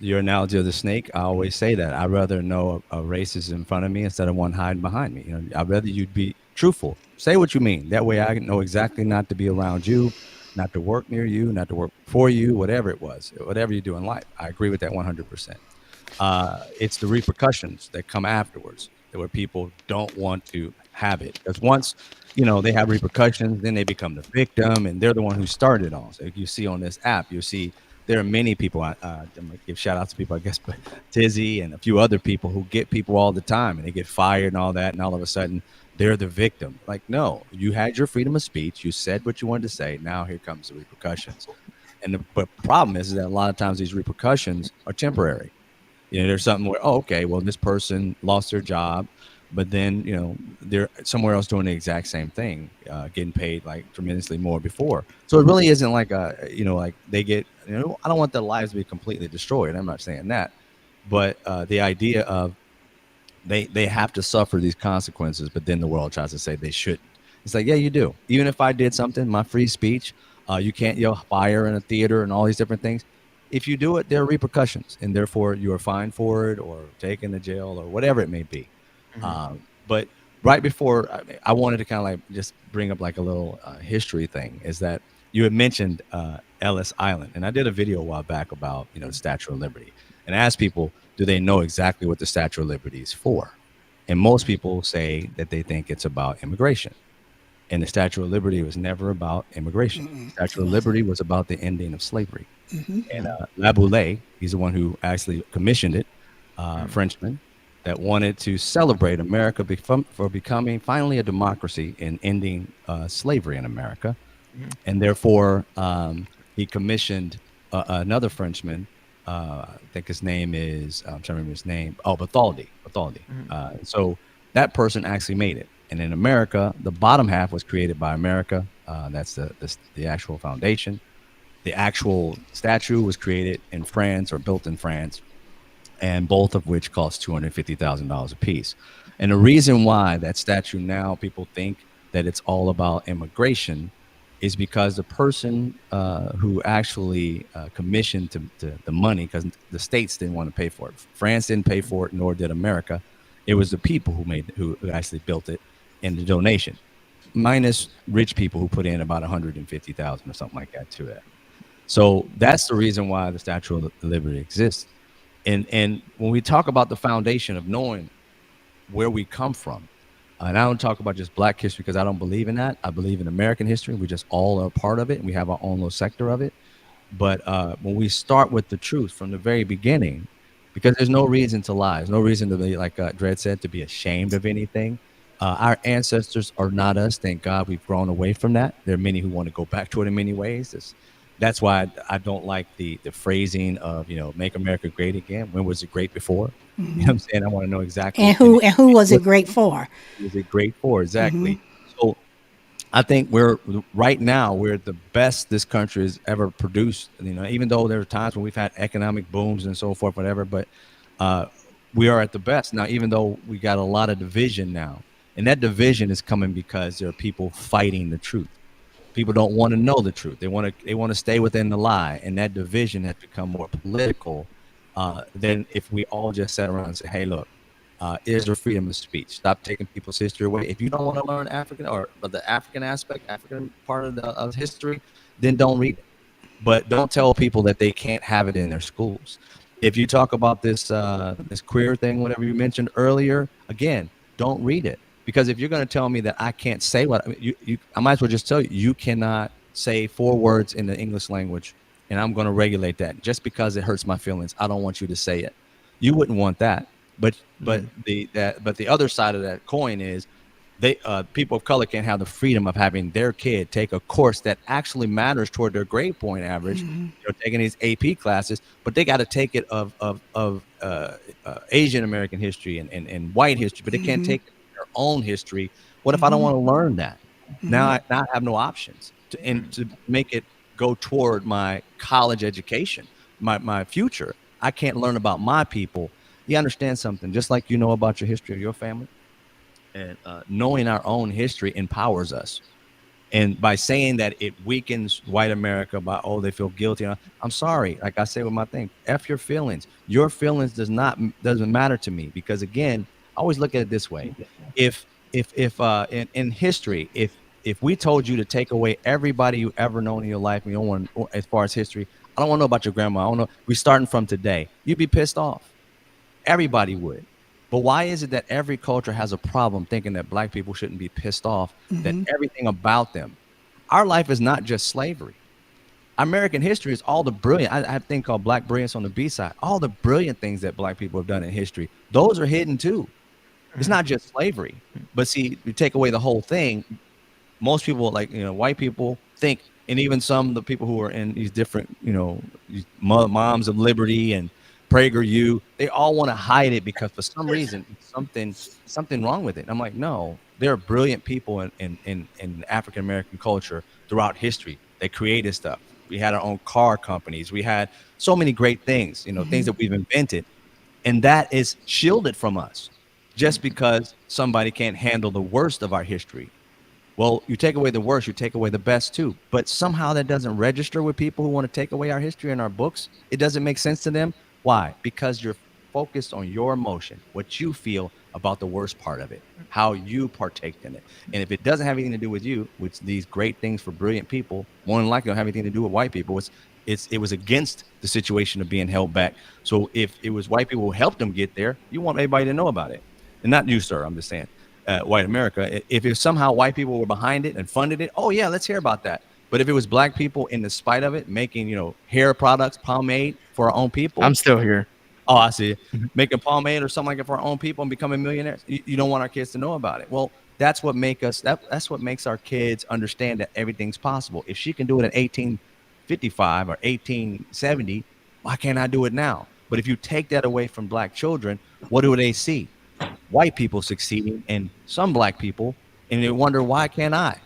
Your analogy of the snake, I always say that I'd rather know a racist in front of me instead of one hiding behind me. I'd rather you'd be truthful. Say what you mean. That way I know exactly not to be around you, not to work near you, not to work for you, whatever it was, whatever you do in life. I agree with that 100%. It's the repercussions that come afterwards where people don't want to have it. Because once, they have repercussions, then they become the victim, and they're the one who started all. So if you see on this app, you'll see there are many people, I'm going to give shout outs to people, I guess, but Tizzy and a few other people who get people all the time and they get fired and all that. And all of a sudden they're the victim. Like, no, you had your freedom of speech. You said what you wanted to say. Now here comes the repercussions. And the problem is that a lot of times these repercussions are temporary. There's something where, okay, well, this person lost their job, but then, they're somewhere else doing the exact same thing, getting paid like tremendously more before. So it really isn't like like they get, I don't want their lives to be completely destroyed. I'm not saying that, But the idea of they have to suffer these consequences, but then the world tries to say they shouldn't. It's like, yeah, you do. Even if I did something, my free speech, you can't yell fire in a theater and all these different things. If you do it, there are repercussions, and therefore you are fined for it or taken to jail or whatever it may be. But right before, I wanted to kind of like just bring up like a little history thing. Is that you had mentioned Ellis Island, and I did a video a while back about the Statue of Liberty, and I asked people, do they know exactly what the Statue of Liberty is for? And most people say that they think it's about immigration. And the Statue of Liberty was never about immigration. The Statue It of wasn't. Liberty was about the ending of slavery. And Laboulaye, he's the one who actually commissioned it, Frenchman, that wanted to celebrate America for becoming finally a democracy and ending slavery in America. And therefore, he commissioned another Frenchman. I think his name is, I'm trying to remember his name. Oh, Bathaldi. Bathaldi. So that person actually made it. And in America, the bottom half was created by America. That's the actual foundation. The actual statue was created in France or built in France, and both of which cost $250,000 a piece. And the reason why that statue now people think that it's all about immigration is because the person who actually commissioned the money, because the states didn't want to pay for it. France didn't pay for it, nor did America. It was the people who actually built it in the donation, minus rich people who put in about 150,000 or something like that to that. So that's the reason why the Statue of Liberty exists. And when we talk about the foundation of knowing where we come from, and I don't talk about just Black history because I don't believe in that. I believe in American history. We just all are a part of it, and we have our own little sector of it. But when we start with the truth from the very beginning, because there's no reason to lie, there's no reason to be, like Dred said, to be ashamed of anything. Our ancestors are not us. Thank God we've grown away from that. There are many who want to go back to it in many ways. That's why I don't like the phrasing of, make America great again. When was it great before? You know what I'm saying? I want to know exactly. And who was it great for? Was it great for? Exactly. So I think right now we're the best this country has ever produced. Even though there are times when we've had economic booms and so forth, whatever, but we are at the best now. Even though we got a lot of division now, and that division is coming because there are people fighting the truth. People don't want to know the truth. They want to stay within the lie, and that division has become more political than if we all just sat around and say, "Hey, look, is there freedom of speech? Stop taking people's history away. If you don't want to learn African or the African aspect, African part of history, then don't read it. But don't tell people that they can't have it in their schools. If you talk about this queer thing, whatever you mentioned earlier, again, don't read it. Because if you're going to tell me that I can't say what I might as well just tell you cannot say 4 words in the English language, and I'm going to regulate that just because it hurts my feelings. I don't want you to say it. You wouldn't want that. But the other side of that coin is people of color can't have the freedom of having their kid take a course that actually matters toward their grade point average. Taking these AP classes, but they got to take it of Asian American history and white history, but they can't take it their own history. What if I don't want to learn that? Now I have no options to make it go toward my college education, my future. I can't learn about my people. You understand something, just like you know about your history of your family, and knowing our own history empowers us. And by saying that it weakens white America by, they feel guilty. I'm sorry. Like I say with my thing, F your feelings. Your feelings doesn't matter to me, because again, I always look at it this way. If in history, if we told you to take away everybody you ever known in your life, and you don't want, as far as history, I don't want to know about your grandma. I don't know. We're starting from today. You'd be pissed off. Everybody would. But why is it that every culture has a problem thinking that Black people shouldn't be pissed off, that everything about them? Our life is not just slavery. American history is all the brilliant. I have a thing called Black Brilliance on the B-side. All the brilliant things that Black people have done in history, those are hidden too. It's not just slavery. But see, you take away the whole thing, most people, like, white people think, and even some of the people who are in these different, these moms of liberty and PragerU, they all want to hide it because for some reason something wrong with it. I'm like, no, there are brilliant people in African American culture throughout history. They created stuff. We had our own car companies. We had so many great things, things that we've invented. And that is shielded from us just because somebody can't handle the worst of our history. Well, you take away the worst, you take away the best too. But somehow that doesn't register with people who want to take away our history and our books. It doesn't make sense to them. Why? Because you're focused on your emotion, what you feel about the worst part of it, how you partake in it. And if it doesn't have anything to do with you, which these great things for brilliant people, more than likely don't have anything to do with white people. It was against the situation of being held back. So if it was white people who helped them get there, you want everybody to know about it. And not you, sir. I'm just saying white America. If it somehow white people were behind it and funded it, oh yeah, let's hear about that. But if it was black people in the spite of it, making hair products, pomade for our own people. I'm still here. Oh, I see. Making pomade or something like it for our own people and becoming millionaires. You don't want our kids to know about it. Well, that's what that's what makes our kids understand that everything's possible. If she can do it in 1855 or 1870, why can't I do it now? But if you take that away from black children, what do they see? White people succeeding and some black people, and they wonder, why can't I?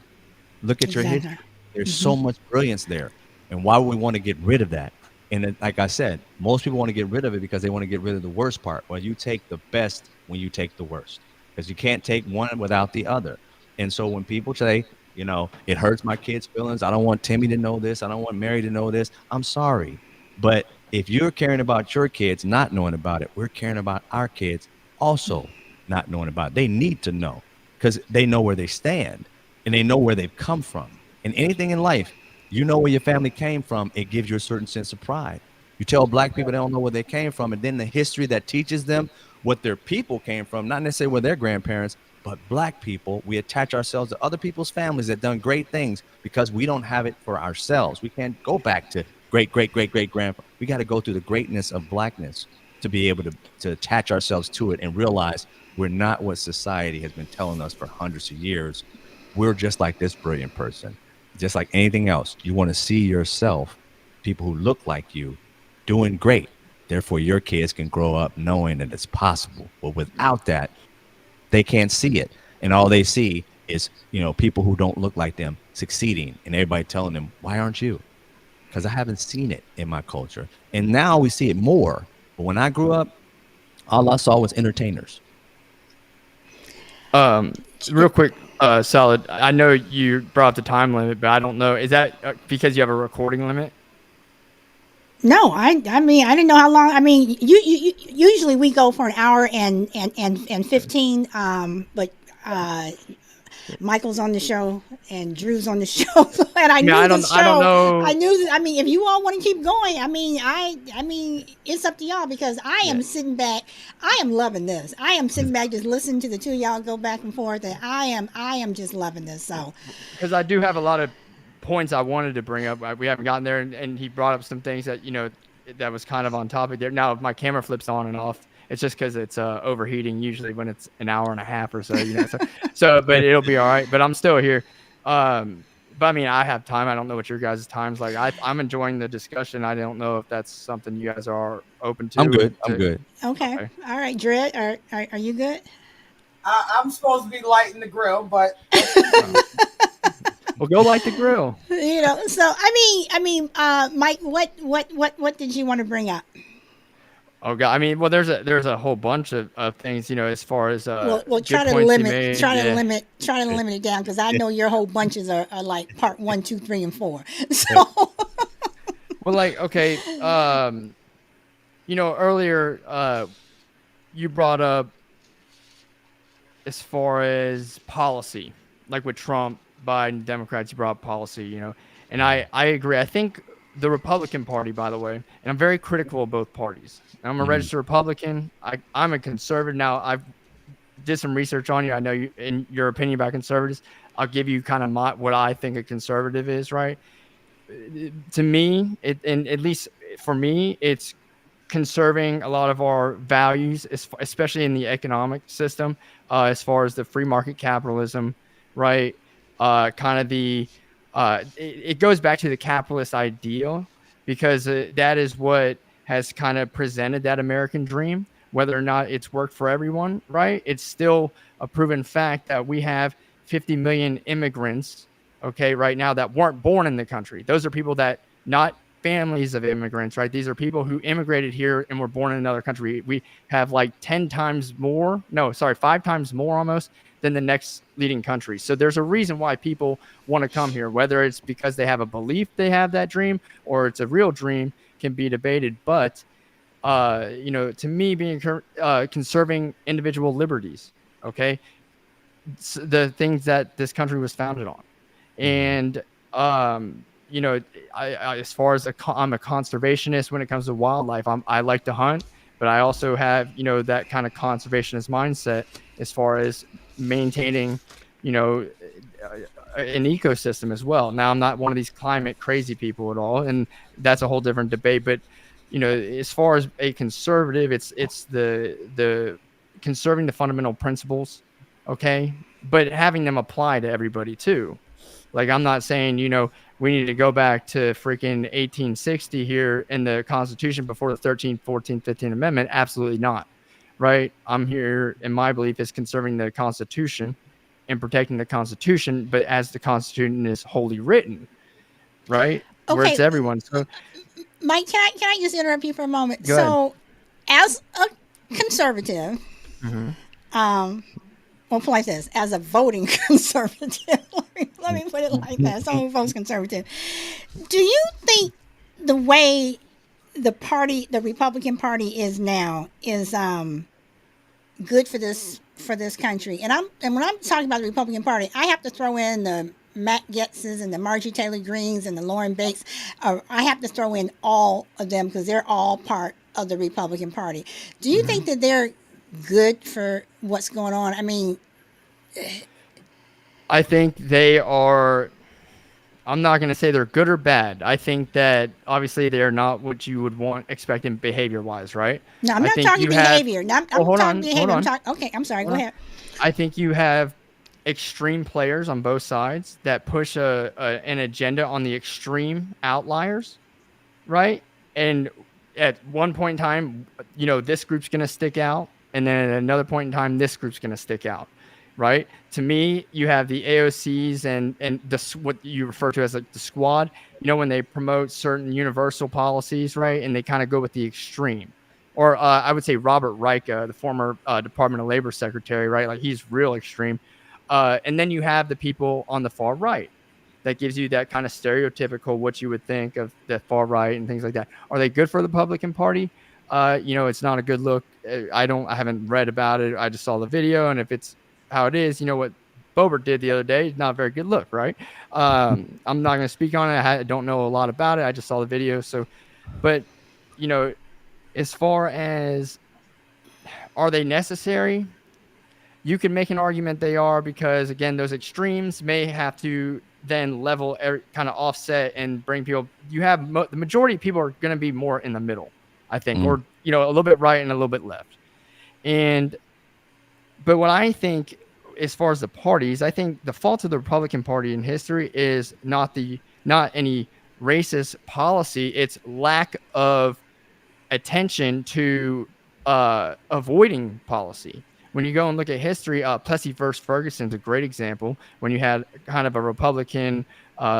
Look at your history. There's so much brilliance there. And why would we want to get rid of that? And like I said, most people want to get rid of it because they want to get rid of the worst part. Well, you take the best when you take the worst, because you can't take one without the other. And so when people say, it hurts my kids' feelings, I don't want Timmy to know this, I don't want Mary to know this, I'm sorry. But if you're caring about your kids not knowing about it, we're caring about our kids also not knowing about it. They need to know, because they know where they stand and they know where they've come from. And anything in life, where your family came from, it gives you a certain sense of pride. You tell black people they don't know where they came from, and then the history that teaches them what their people came from, not necessarily where their grandparents, but black people, we attach ourselves to other people's families that done great things because we don't have it for ourselves. We can't go back to great, great, great, great grandpa. We got to go through the greatness of blackness to be able to attach ourselves to it and realize we're not what society has been telling us for hundreds of years. We're just like this brilliant person. Just like anything else, you want to see yourself, people who look like you, doing great. Therefore, your kids can grow up knowing that it's possible. But without that, they can't see it. And all they see is, people who don't look like them succeeding and everybody telling them, why aren't you? Because I haven't seen it in my culture. And now we see it more. But when I grew up, all I saw was entertainers. Real quick, Solid. I know you brought up the time limit, but I don't know. Is that because you have a recording limit? No, I mean, I didn't know how long. I mean, you usually we go for an hour and 15. But Michael's on the show and Drew's on the show, and I knew the show. I don't know. I knew. I mean, if you all want to keep going, I mean, it's up to y'all, because I am sitting back. I am loving this. I am sitting back just listening to the two of y'all go back and forth, and I am just loving this. So, because I do have a lot of points I wanted to bring up. We haven't gotten there, and he brought up some things that that was kind of on topic there. Now, if my camera flips on and off, it's just because it's overheating usually when it's an hour and a half or so, So, but it'll be all right. But I'm still here. But I mean, I have time. I don't know what your guys' time's like. I'm enjoying the discussion. I don't know if that's something you guys are open to. I'm good. I'm good. Okay. All right, Dredd, are you good? I'm supposed to be lighting the grill, but well, go light the grill. So I mean, Mike, what did you want to bring up? Oh God! I mean, well, there's a whole bunch of things, as far as well, try to limit it down, because I know your whole bunches are like part 1, 2, 3, and 4. So, well, like, okay, earlier you brought up as far as policy, like with Trump, Biden, Democrats, you brought up policy, and I agree. I think the Republican Party, by the way, and I'm very critical of both parties. I'm a registered Republican. I'm a conservative. Now, I've did some research on you. I know you, in your opinion about conservatives. I'll give you kind of what I think a conservative is, right? To me, and at least for me, it's conserving a lot of our values, especially in the economic system, as far as the free market capitalism, right? Kind of it goes back to the capitalist ideal, because that is what has kind of presented that American dream. Whether or not it's worked for everyone, right? It's still a proven fact that we have 50 million immigrants, okay, right now, that weren't born in the country. Those are people that not families of immigrants, right? These are people who immigrated here and were born in another country. We have like 5 times more almost than the next leading country. So there's a reason why people want to come here, whether it's because they have a belief they have that dream or it's a real dream can be debated. But, to me, being conserving individual liberties, okay, the things that this country was founded on. And, as far as I'm a conservationist when it comes to wildlife. I like to hunt, but I also have, that kind of conservationist mindset as far as maintaining, an ecosystem as well. Now, I'm not one of these climate crazy people at all, and that's a whole different debate. But, as far as a conservative, it's the conserving the fundamental principles, okay, but having them apply to everybody too. Like, I'm not saying, we need to go back to freaking 1860 here in the Constitution before the 13th, 14th, 15th Amendment. Absolutely not. Right? I'm here, and my belief is conserving the Constitution and protecting the Constitution, but as the Constitution is wholly written, right? Where it's Okay, everyone. So, Mike, can I just interrupt you for a moment? Go ahead. So, as a conservative, we'll put it like this: as a voting conservative, let me put it like that. Someone who votes conservative. Do you think the way the Republican Party is now is good for this country? And when I'm talking about the Republican Party, I have to throw in the Matt Getzes and the Marjorie Taylor Greens and the Lauren Bates. I have to throw in all of them because they're all part of the Republican Party. Do you think that they're good for what's going on? I mean, I think they are. I'm not going to say they're good or bad. I think that obviously they are not what you would expect in behavior-wise, right? No, I'm not talking behavior. I'm talking behavior. Okay, I'm sorry. Go ahead. I think you have extreme players on both sides that push an agenda on the extreme outliers, right? And at one point in time, this group's going to stick out, and then at another point in time, this group's going to stick out. Right. To me, you have the AOCs and what you refer to as like the squad, when they promote certain universal policies, right. And they kind of go with the extreme, or I would say Robert Reich, the former Department of Labor secretary, right. Like, he's real extreme. And then you have the people on the far right that gives you that kind of stereotypical what you would think of the far right and things like that. Are they good for the Republican Party? It's not a good look. I haven't read about it. I just saw the video, and if it's how it is, what Boebert did the other day, not a very good look, right? I'm not going to speak on it. I don't know a lot about it. I just saw the video. So, but, as far as are they necessary, you can make an argument they are, because, again, those extremes may have to then level, kind of offset and bring people. You have the majority of people are going to be more in the middle, I think, or, a little bit right and a little bit left. But what I think, as far as the parties, I think the fault of the Republican Party in history is not any racist policy. It's lack of attention to avoiding policy. When you go and look at history, Plessy versus Ferguson is a great example. When you had kind of a Republican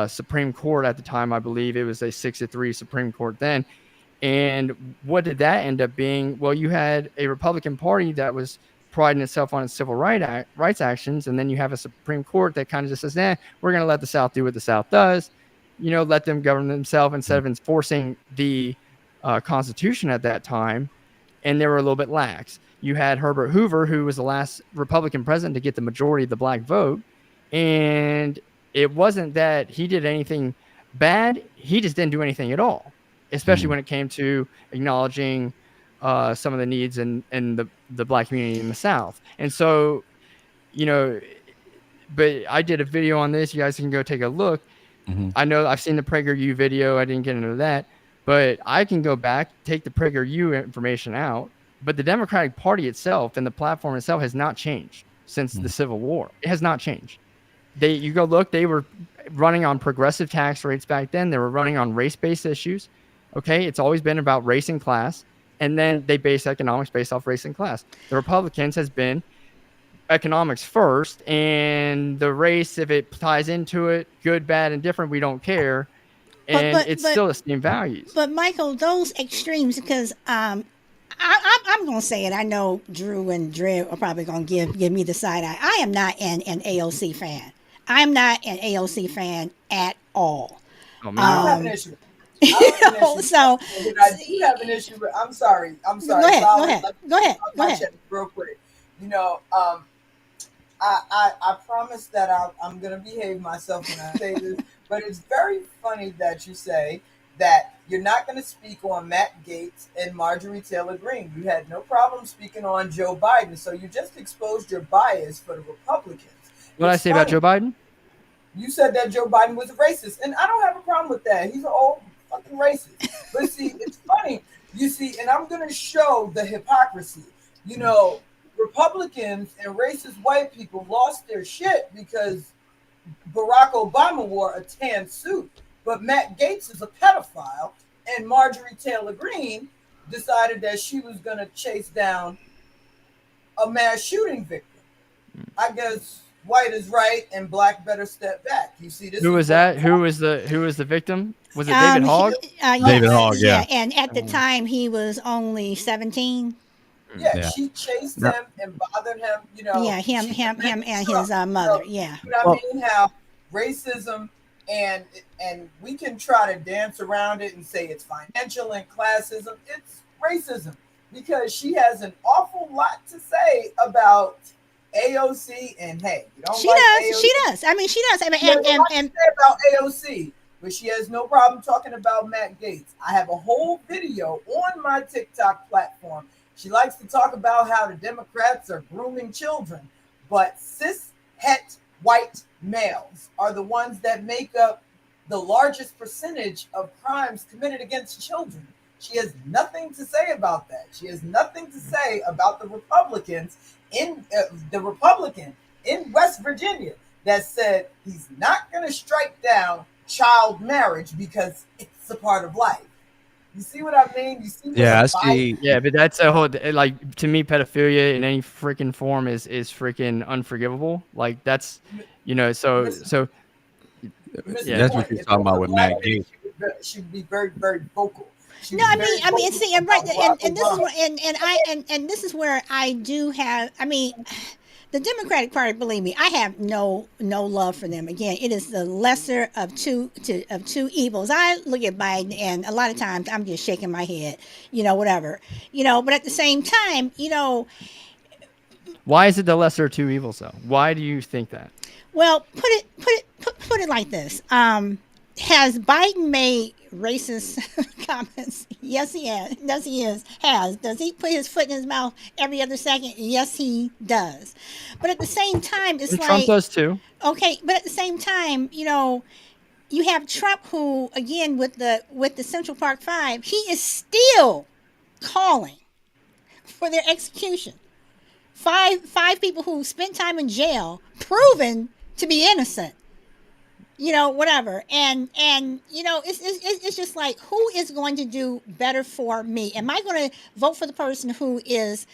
Supreme Court at the time, I believe it was a 6-3 Supreme Court then. And what did that end up being? Well, you had a Republican Party that was priding itself on its civil rights actions, and then you have a Supreme Court that kind of just says, we're going to let the South do what the South does, let them govern themselves instead of enforcing the Constitution at that time, and they were a little bit lax. You had Herbert Hoover, who was the last Republican president to get the majority of the black vote, and it wasn't that he did anything bad, he just didn't do anything at all, especially when it came to acknowledging some of the needs in the black community in the South. And so, but I did a video on this. You guys can go take a look. I know I've seen the PragerU video. I didn't get into that, but I can go back, take the PragerU information out. But the Democratic Party itself and the platform itself has not changed since the Civil War. It has not changed. You go look, they were running on progressive tax rates back then. They were running on race-based issues. Okay. It's always been about race and class. And then they base economics based off race and class. The Republicans has been economics first, and the race, if it ties into it, good, bad, and different, we don't care. and it's still the same values. But Michael, those extremes, because I'm going to say it. I know Drew and Dre are probably going to give me the side eye. I am not an AOC fan. I'm not an AOC fan at all. Oh, I don't have an issue. I don't have an issue. So But I do have an issue with. I'm sorry. Go ahead. Go ahead. Real quick. I promise that I'm going to behave myself when I say this, but it's very funny that you say that you're not going to speak on Matt Gaetz and Marjorie Taylor Greene. You had no problem speaking on Joe Biden, so you just exposed your bias for the Republicans. What did I say about Joe Biden? You said that Joe Biden was a racist, and I don't have a problem with that. He's an old fucking racist. But see, it's funny. You see, and I'm going to show the hypocrisy. Republicans and racist white people lost their shit because Barack Obama wore a tan suit, but Matt Gaetz is a pedophile, and Marjorie Taylor Greene decided that she was going to chase down a mass shooting victim. I guess white is right and black better step back. You see this? Who was that? Who was the victim? Was it David Hogg? David Hogg, yeah. And at the time, he was only 17. Yeah, she chased him and bothered him. Yeah, him and his mother. Yeah. I mean? How racism and we can try to dance around it and say it's financial and classism. It's racism because she has an awful lot to say about AOC, and hey, you don't she like does. AOC. She does. I mean, she does. I mean, and say about AOC, but she has no problem talking about Matt Gaetz. I have a whole video on my TikTok platform. She likes to talk about how the Democrats are grooming children, but cis-het white males are the ones that make up the largest percentage of crimes committed against children. She has nothing to say about that. She has nothing to say about the Republicans the Republican in West Virginia that said he's not going to strike down child marriage because it's a part of life. You see what I mean? You see? Yeah, I see. Yeah, but that's a whole to me, pedophilia in any freaking form is freaking unforgivable. Like that's, so. Yeah, that's what you're talking about with Matt Gaetz. She'd be very, very vocal. I mean, see, and right, and this is where, and this is where I do have. I mean, the Democratic Party, believe me, I have no love for them. Again, it is the lesser of two evils. I look at Biden, and a lot of times I'm just shaking my head, whatever, But at the same time, why is it the lesser of two evils, though? Why do you think that? Well, put it like this. Has Biden made racist comments? Yes, he has. Does he put his foot in his mouth every other second? Yes, he does. But at the same time, it's like Trump does too. Okay, but at the same time, you have Trump, who again with the Central Park Five, he is still calling for their execution. Five people who spent time in jail, proven to be innocent. Whatever. And it's just like, who is going to do better for me? Am I going to vote for the person who is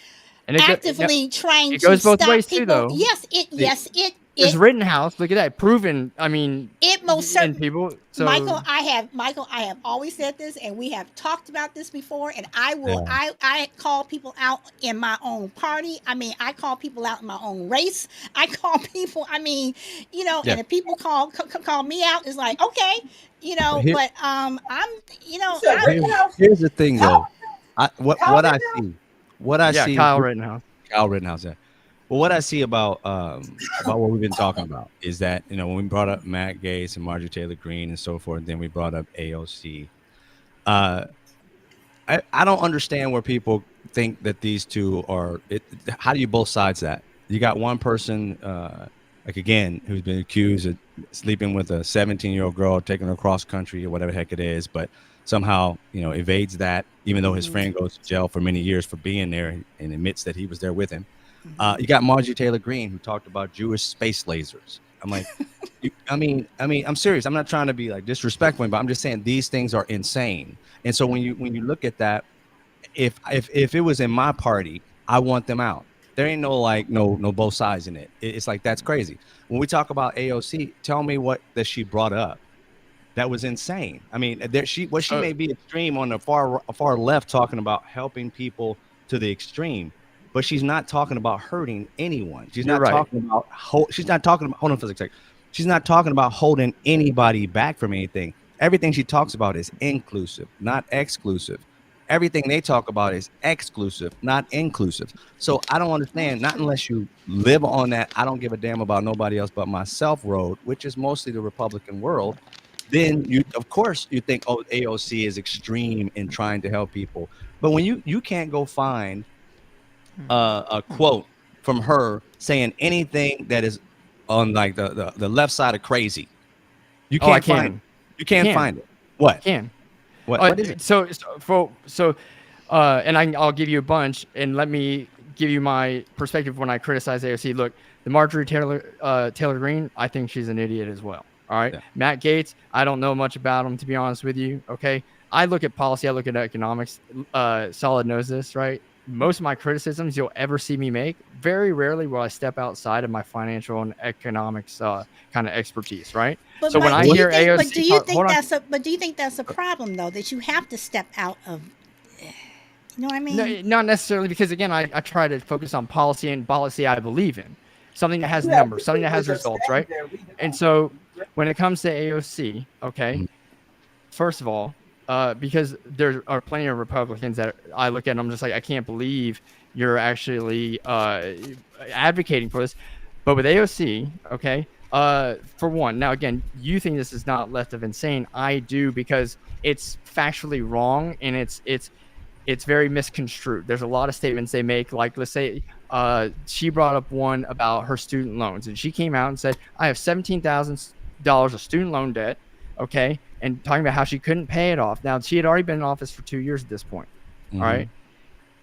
actively trying to stop people? It goes both ways too, though. Yes, it's Rittenhouse. Look at that. Proven. I mean, it most certainly. People. So. Michael, I have always said this, and we have talked about this before. And I will. Yeah. I call people out in my own party. I mean, I call people out in my own race. I call people. I mean, yeah. And if people call me out, it's like, okay, But I'm. Here's the thing, though. What I see. Kyle Rittenhouse. Yeah. Well, what I see about what we've been talking about is that, when we brought up Matt Gaetz and Marjorie Taylor Greene and so forth, and then we brought up AOC. I don't understand where people think that these two are. How do you both sides that? You got one person, again, who's been accused of sleeping with a 17-year-old girl, taking her cross country or whatever the heck it is, but somehow, evades that, even though his friend goes to jail for many years for being there and admits that he was there with him. You got Marjorie Taylor Greene, who talked about Jewish space lasers. I'm like, I'm serious. I'm not trying to be like disrespectful, but I'm just saying these things are insane. And so when you look at that, if it was in my party, I want them out. There ain't no both sides in it. It's like, that's crazy. When we talk about AOC, tell me what that she brought up. that was insane. I mean, she So may be extreme on the far left, talking about helping people to the extreme, but she's not talking about hurting anyone. She's you're not right. talking about she's not talking about, hold on for a second. She's not talking about holding anybody back from anything. Everything she talks about is inclusive, not exclusive. Everything they talk about is exclusive, not inclusive. So I don't understand, not unless you live on that I don't give a damn about nobody else but myself road, which is mostly the Republican world. Then you, of course, you think, oh, AOC is extreme in trying to help people. But when you can't go find a quote from her saying anything that is on like the left side of crazy, you oh, I can't find it. can. You I can't can. find it. What? Can. What is it? And I'll give you a bunch, and let me give you my perspective when I criticize AOC. Look, the Marjorie Taylor Greene, I think she's an idiot as well. All right, Yeah. Matt Gaetz, I don't know much about him, to be honest with you. Okay, I look at policy, I look at economics. Solid knows this, right? Most of my criticisms you'll ever see me make, very rarely will I step outside of my financial and economics kind of expertise, right? But So when Mike, I do you hear think? But AOC do you talk, think hold on. but do you think that's a problem though? That you have to step out of. You know what I mean? No, not necessarily, because again, I try to focus on policy and policy I believe in, something that has Yeah, numbers, something that has just results, stand right? there reading And off. so when it comes to AOC, okay, Mhm. first of all, because there are plenty of Republicans that I look at and I'm just like, I can't believe you're actually advocating for this. But with AOC, okay, for one, now again, you think this is not left of insane. I do, because it's factually wrong, and it's very misconstrued. There's a lot of statements they make. Like, let's say she brought up one about her student loans, and she came out and said, I have $17,000 of student loan debt, okay, and talking about how she couldn't pay it off. Now, she had already been in office for 2 years at this point, all right,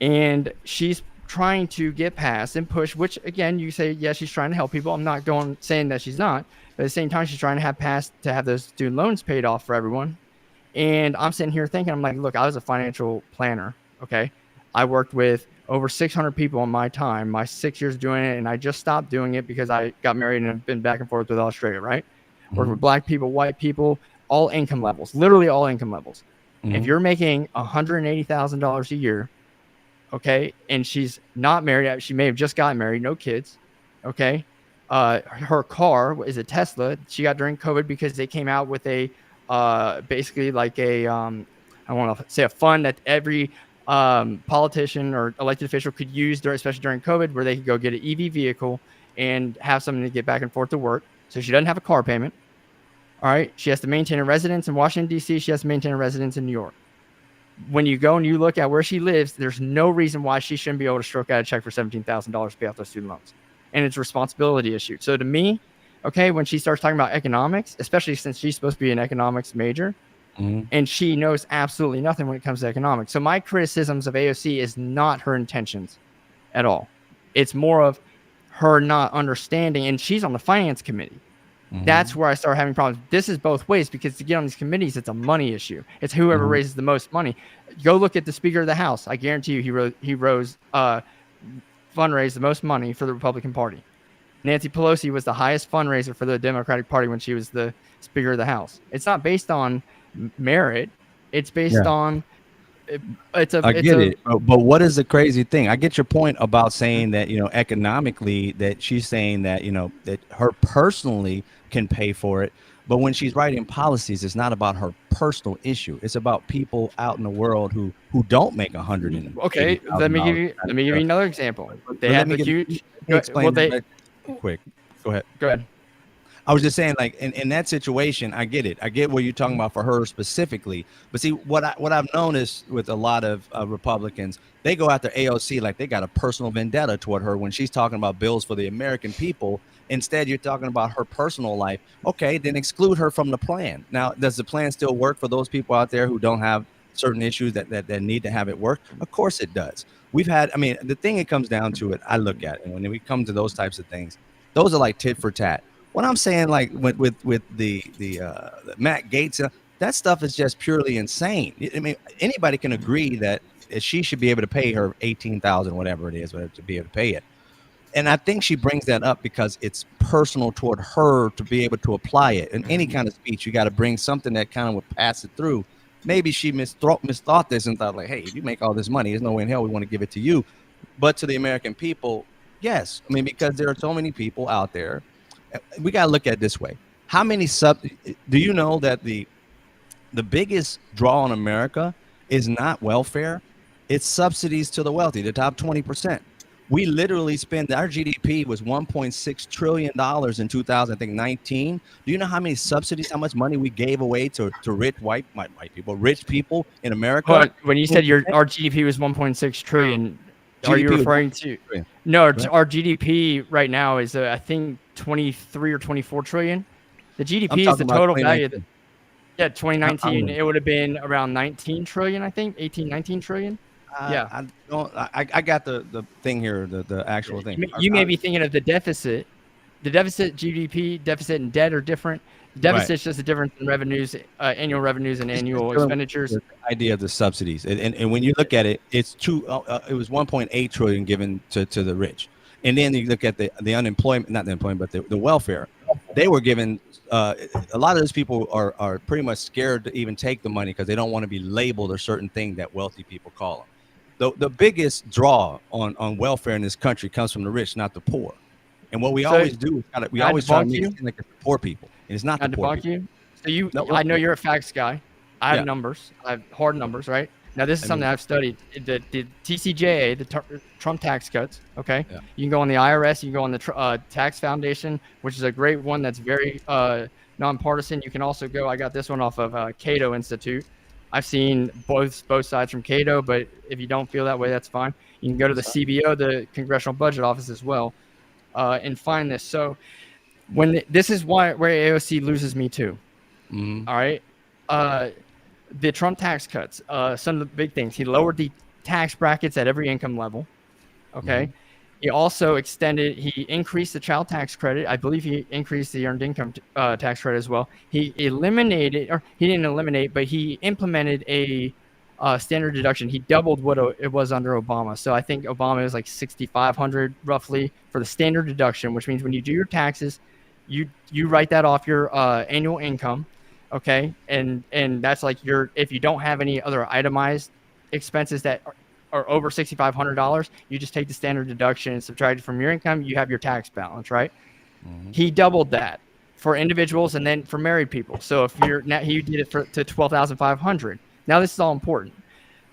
and she's trying to get past and push, which again, you say, yeah, she's trying to help people. I'm not saying that she's not, but at the same time, she's trying to have passed to have those student loans paid off for everyone. And I'm sitting here thinking, I'm like, look, I was a financial planner. Okay. I worked with over 600 people in my time, my 6 years doing it. And I just stopped doing it because I got married and have been back and forth with Australia, right? Worked with black people, white people, all income levels, literally all income levels. If you're making $180,000 a year, okay, and she's not married, she may have just gotten married, no kids, okay. Her car is a Tesla. She got during COVID because they came out with a basically like a I want to say a fund that every politician or elected official could use, especially during COVID, where they could go get an EV vehicle and have something to get back and forth to work. So she doesn't have a car payment. All right, she has to maintain a residence in Washington D.C. She has to maintain a residence in New York. When you go and you look at where she lives, there's no reason why she shouldn't be able to stroke out a check for $17,000 to pay off those student loans. And it's a responsibility issue. So to me, okay, when she starts talking about economics, especially since she's supposed to be an economics major, and she knows absolutely nothing when it comes to economics. So my criticisms of AOC is not her intentions at all. It's more of her not understanding, and she's on the finance committee. That's where I start having problems. This is both ways, because to get on these committees, it's a money issue. It's whoever raises the most money. Go look at the Speaker of the House. I guarantee you he fundraised the most money for the Republican Party. Nancy Pelosi was the highest fundraiser for the Democratic Party when she was the Speaker of the House. It's not based on merit. It's based on I get it, but what is the crazy thing? I get your point about saying that, economically, that she's saying that, that her personally can pay for it. But when she's writing policies, it's not about her personal issue. It's about people out in the world who don't make $100,000. Okay, let me give you another example. They had the huge. Explain quick. Go ahead. Go ahead. I was just saying, like, in that situation, I get it. I get what you're talking about for her specifically. But see, what I've noticed with a lot of Republicans, they go after AOC like they got a personal vendetta toward her when she's talking about bills for the American people. Instead, you're talking about her personal life. Okay, then exclude her from the plan. Now, does the plan still work for those people out there who don't have certain issues that need to have it work? Of course it does. The thing it comes down to, I look at it, and when we come to those types of things, those are like tit for tat. What I'm saying, like with the Matt Gaetz, that stuff is just purely insane. I mean, anybody can agree that she should be able to pay her $18,000, whatever it is, to be able to pay it. and I think she brings that up because it's personal toward her to be able to apply it in any kind of speech. You got to bring something that kind of would pass it through. Maybe she misthought this and thought like, hey, if you make all this money, there's no way in hell we want to give it to you. But to the American people, yes. I mean, because there are so many people out there. We got to look at it this way. How many do you know that the biggest draw on America is not welfare, it's subsidies to the wealthy, the top 20%. We literally spend, our GDP was $1.6 trillion in 2019. Do you know how many subsidies, how much money we gave away to rich rich people in America? But when you said our GDP was 1.6 trillion, are you referring to? No, our GDP right now is I think 23 or 24 trillion. The GDP is the total value. 2019, it would have been around 19 trillion, I think, 18, 19 trillion. Yeah. I got the thing here, the actual thing. You may be thinking of the deficit. The deficit, GDP, deficit, and debt are different. The deficit is just the difference in revenues, annual revenues, and annual expenditures. The idea of the subsidies, and when you look at it, it's it was 1.8 trillion given to the rich, and then you look at the unemployment, not the employment, but the welfare. They were given. A lot of those people are pretty much scared to even take the money because they don't want to be labeled a certain thing that wealthy people call them. The biggest draw on welfare in this country comes from the rich, not the poor. And what we always do is we always try to make it seem like it's the poor people. And it's not the poor people. So I know you're a facts guy. I have numbers. I have hard numbers, right? Now, this is something I've studied. The TCJA, the Trump tax cuts, okay? Yeah. You can go on the IRS. You can go on the Tax Foundation, which is a great one that's very nonpartisan. You can also go, I got this one off of Cato Institute. I've seen both sides from Cato, but if you don't feel that way, that's fine. You can go to the CBO, the Congressional Budget Office as well, and find this. So this is where AOC loses me too. Mm-hmm. All right. The Trump tax cuts, some of the big things. He lowered the tax brackets at every income level. Okay. Mm-hmm. He also he increased the child tax credit. I believe he increased the earned income tax credit as well. He didn't eliminate, but he implemented a standard deduction. He doubled what it was under Obama. So I think Obama was like $6,500 roughly for the standard deduction, which means when you do your taxes, you write that off your annual income. Okay. And that's like if you don't have any other itemized expenses that are over $6,500, you just take the standard deduction and subtract it from your income. You have your tax balance, right? Mm-hmm. He doubled that for individuals and then for married people. So if he did it to $12,500. Now this is all important.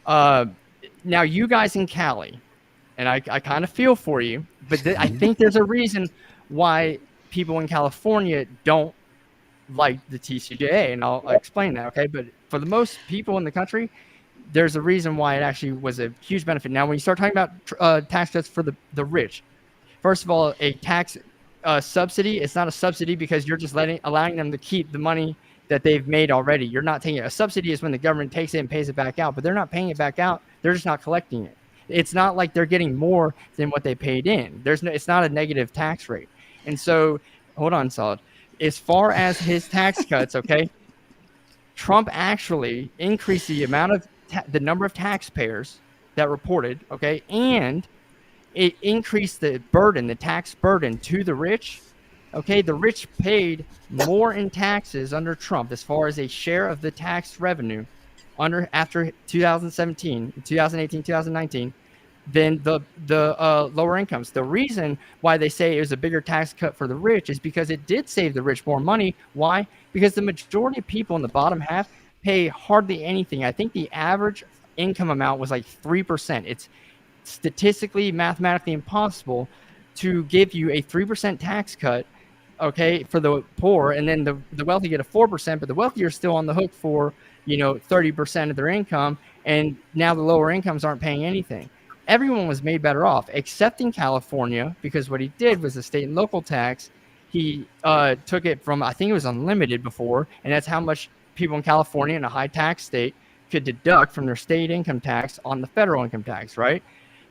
Now you guys in Cali, and I kind of feel for you, but I think there's a reason why people in California don't like the TCJA, and I'll explain that, okay? But for the most people in the country, there's a reason why it actually was a huge benefit. Now, when you start talking about tax cuts for the rich, first of all, a tax subsidy, it's not a subsidy because you're just allowing them to keep the money that they've made already. You're not taking it. A subsidy is when the government takes it and pays it back out, but they're not paying it back out. They're just not collecting it. It's not like they're getting more than what they paid in. It's not a negative tax rate. And so, hold on, Solid. As far as his tax cuts, okay, Trump actually increased the amount of the number of taxpayers that reported, okay, and it increased the tax burden to the rich. Okay, the rich paid more in taxes under Trump as far as a share of the tax revenue after 2017, 2018, 2019 than the lower incomes. The reason why they say it was a bigger tax cut for the rich is because it did save the rich more money. Why? Because the majority of people in the bottom half pay hardly anything. I think the average income amount was like 3%. It's statistically, mathematically impossible to give you a 3% tax cut, okay, for the poor, and then the wealthy get a 4%, but the wealthy are still on the hook for 30% of their income, and now the lower incomes aren't paying anything. Everyone was made better off, except in California, because what he did was the state and local tax. He took it from, I think it was unlimited before, and that's how much people in California, in a high tax state, could deduct from their state income tax on the federal income tax, right?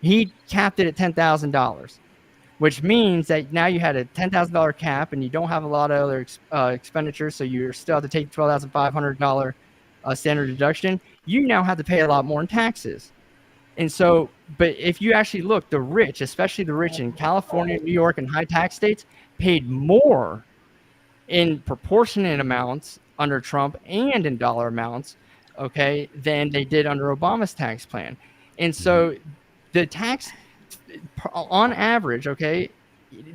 He capped it at $10,000, which means that now you had a $10,000 cap and you don't have a lot of other expenditures, so you still have to take $12,500 standard deduction. You now have to pay a lot more in taxes. And so, but if you actually look, the rich, especially the rich in California, New York, and high tax states, paid more in proportionate amounts under Trump and in dollar amounts, okay, than they did under Obama's tax plan. And so the tax, on average, okay,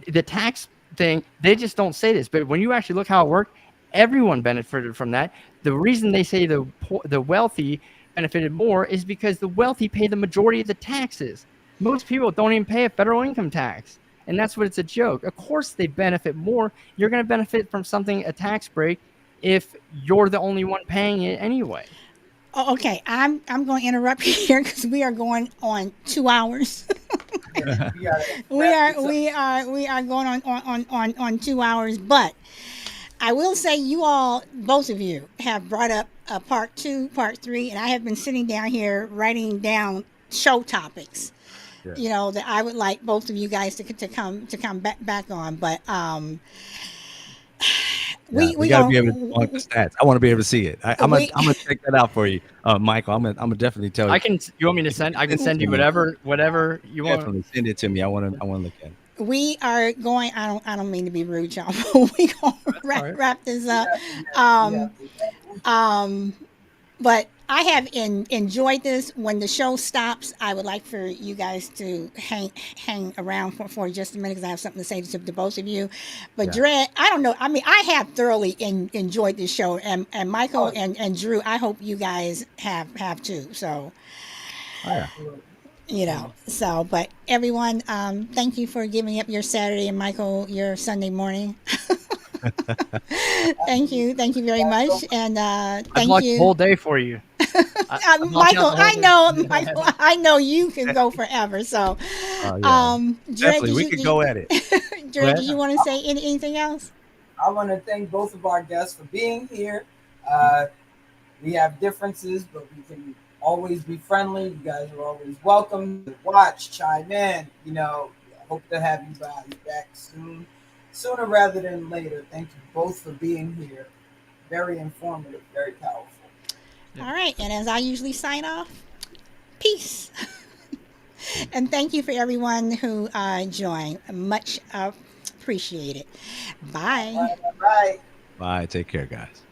the tax thing, they just don't say this, but when you actually look how it worked, everyone benefited from that. The reason they say the wealthy benefited more is because the wealthy pay the majority of the taxes. Most people don't even pay a federal income tax. And that's what it's a joke. Of course they benefit more. You're going to benefit from something, a tax break, if you're the only one paying it anyway. Oh, okay, I'm going to interrupt you here because we are going on 2 hours. Yeah, we gotta we wrap are this up. we are going on 2 hours, but I will say you all, both of you, have brought up part 2, part 3, and I have been sitting down here writing down show topics. Yeah. You know that I would like both of you guys to come back on, but Yeah, we we got to going be able to want the stats. I want to be able to see it. I'm we gonna check that out for you, Michael. I'm gonna definitely tell you. I can, you want me to send, I can send you whatever you want. Definitely send it to me. I want to look at it. we are going. I don't mean to be rude, y'all, but we gonna all right. wrap this up. Yeah. But I have enjoyed this. When the show stops, I would like for you guys to hang around for just a minute because I have something to say to both of you. But Yeah. Dred, I don't know. I mean, I have thoroughly enjoyed this show, and Michael and Drew, I hope you guys have too. So, Oh, yeah. you know, so but everyone, thank you for giving up your Saturday and Michael your Sunday morning. Thank you very much, and I'd thank block the whole you. day for you. I'd block Michael, out the whole day. I know you can go forever. So, Yeah. Dred, Definitely, we could go at it. Dred, did you want to say anything else? I want to thank both of our guests for being here. We have differences, but we can always be friendly. You guys are always welcome to watch, chime in. You know, hope to have you guys back sooner rather than later. Thank you both for being here. Very informative, very powerful. All right, and as I usually sign off, peace. And thank you for everyone who joined. Much appreciated. Bye. All right. Bye. Take care, guys.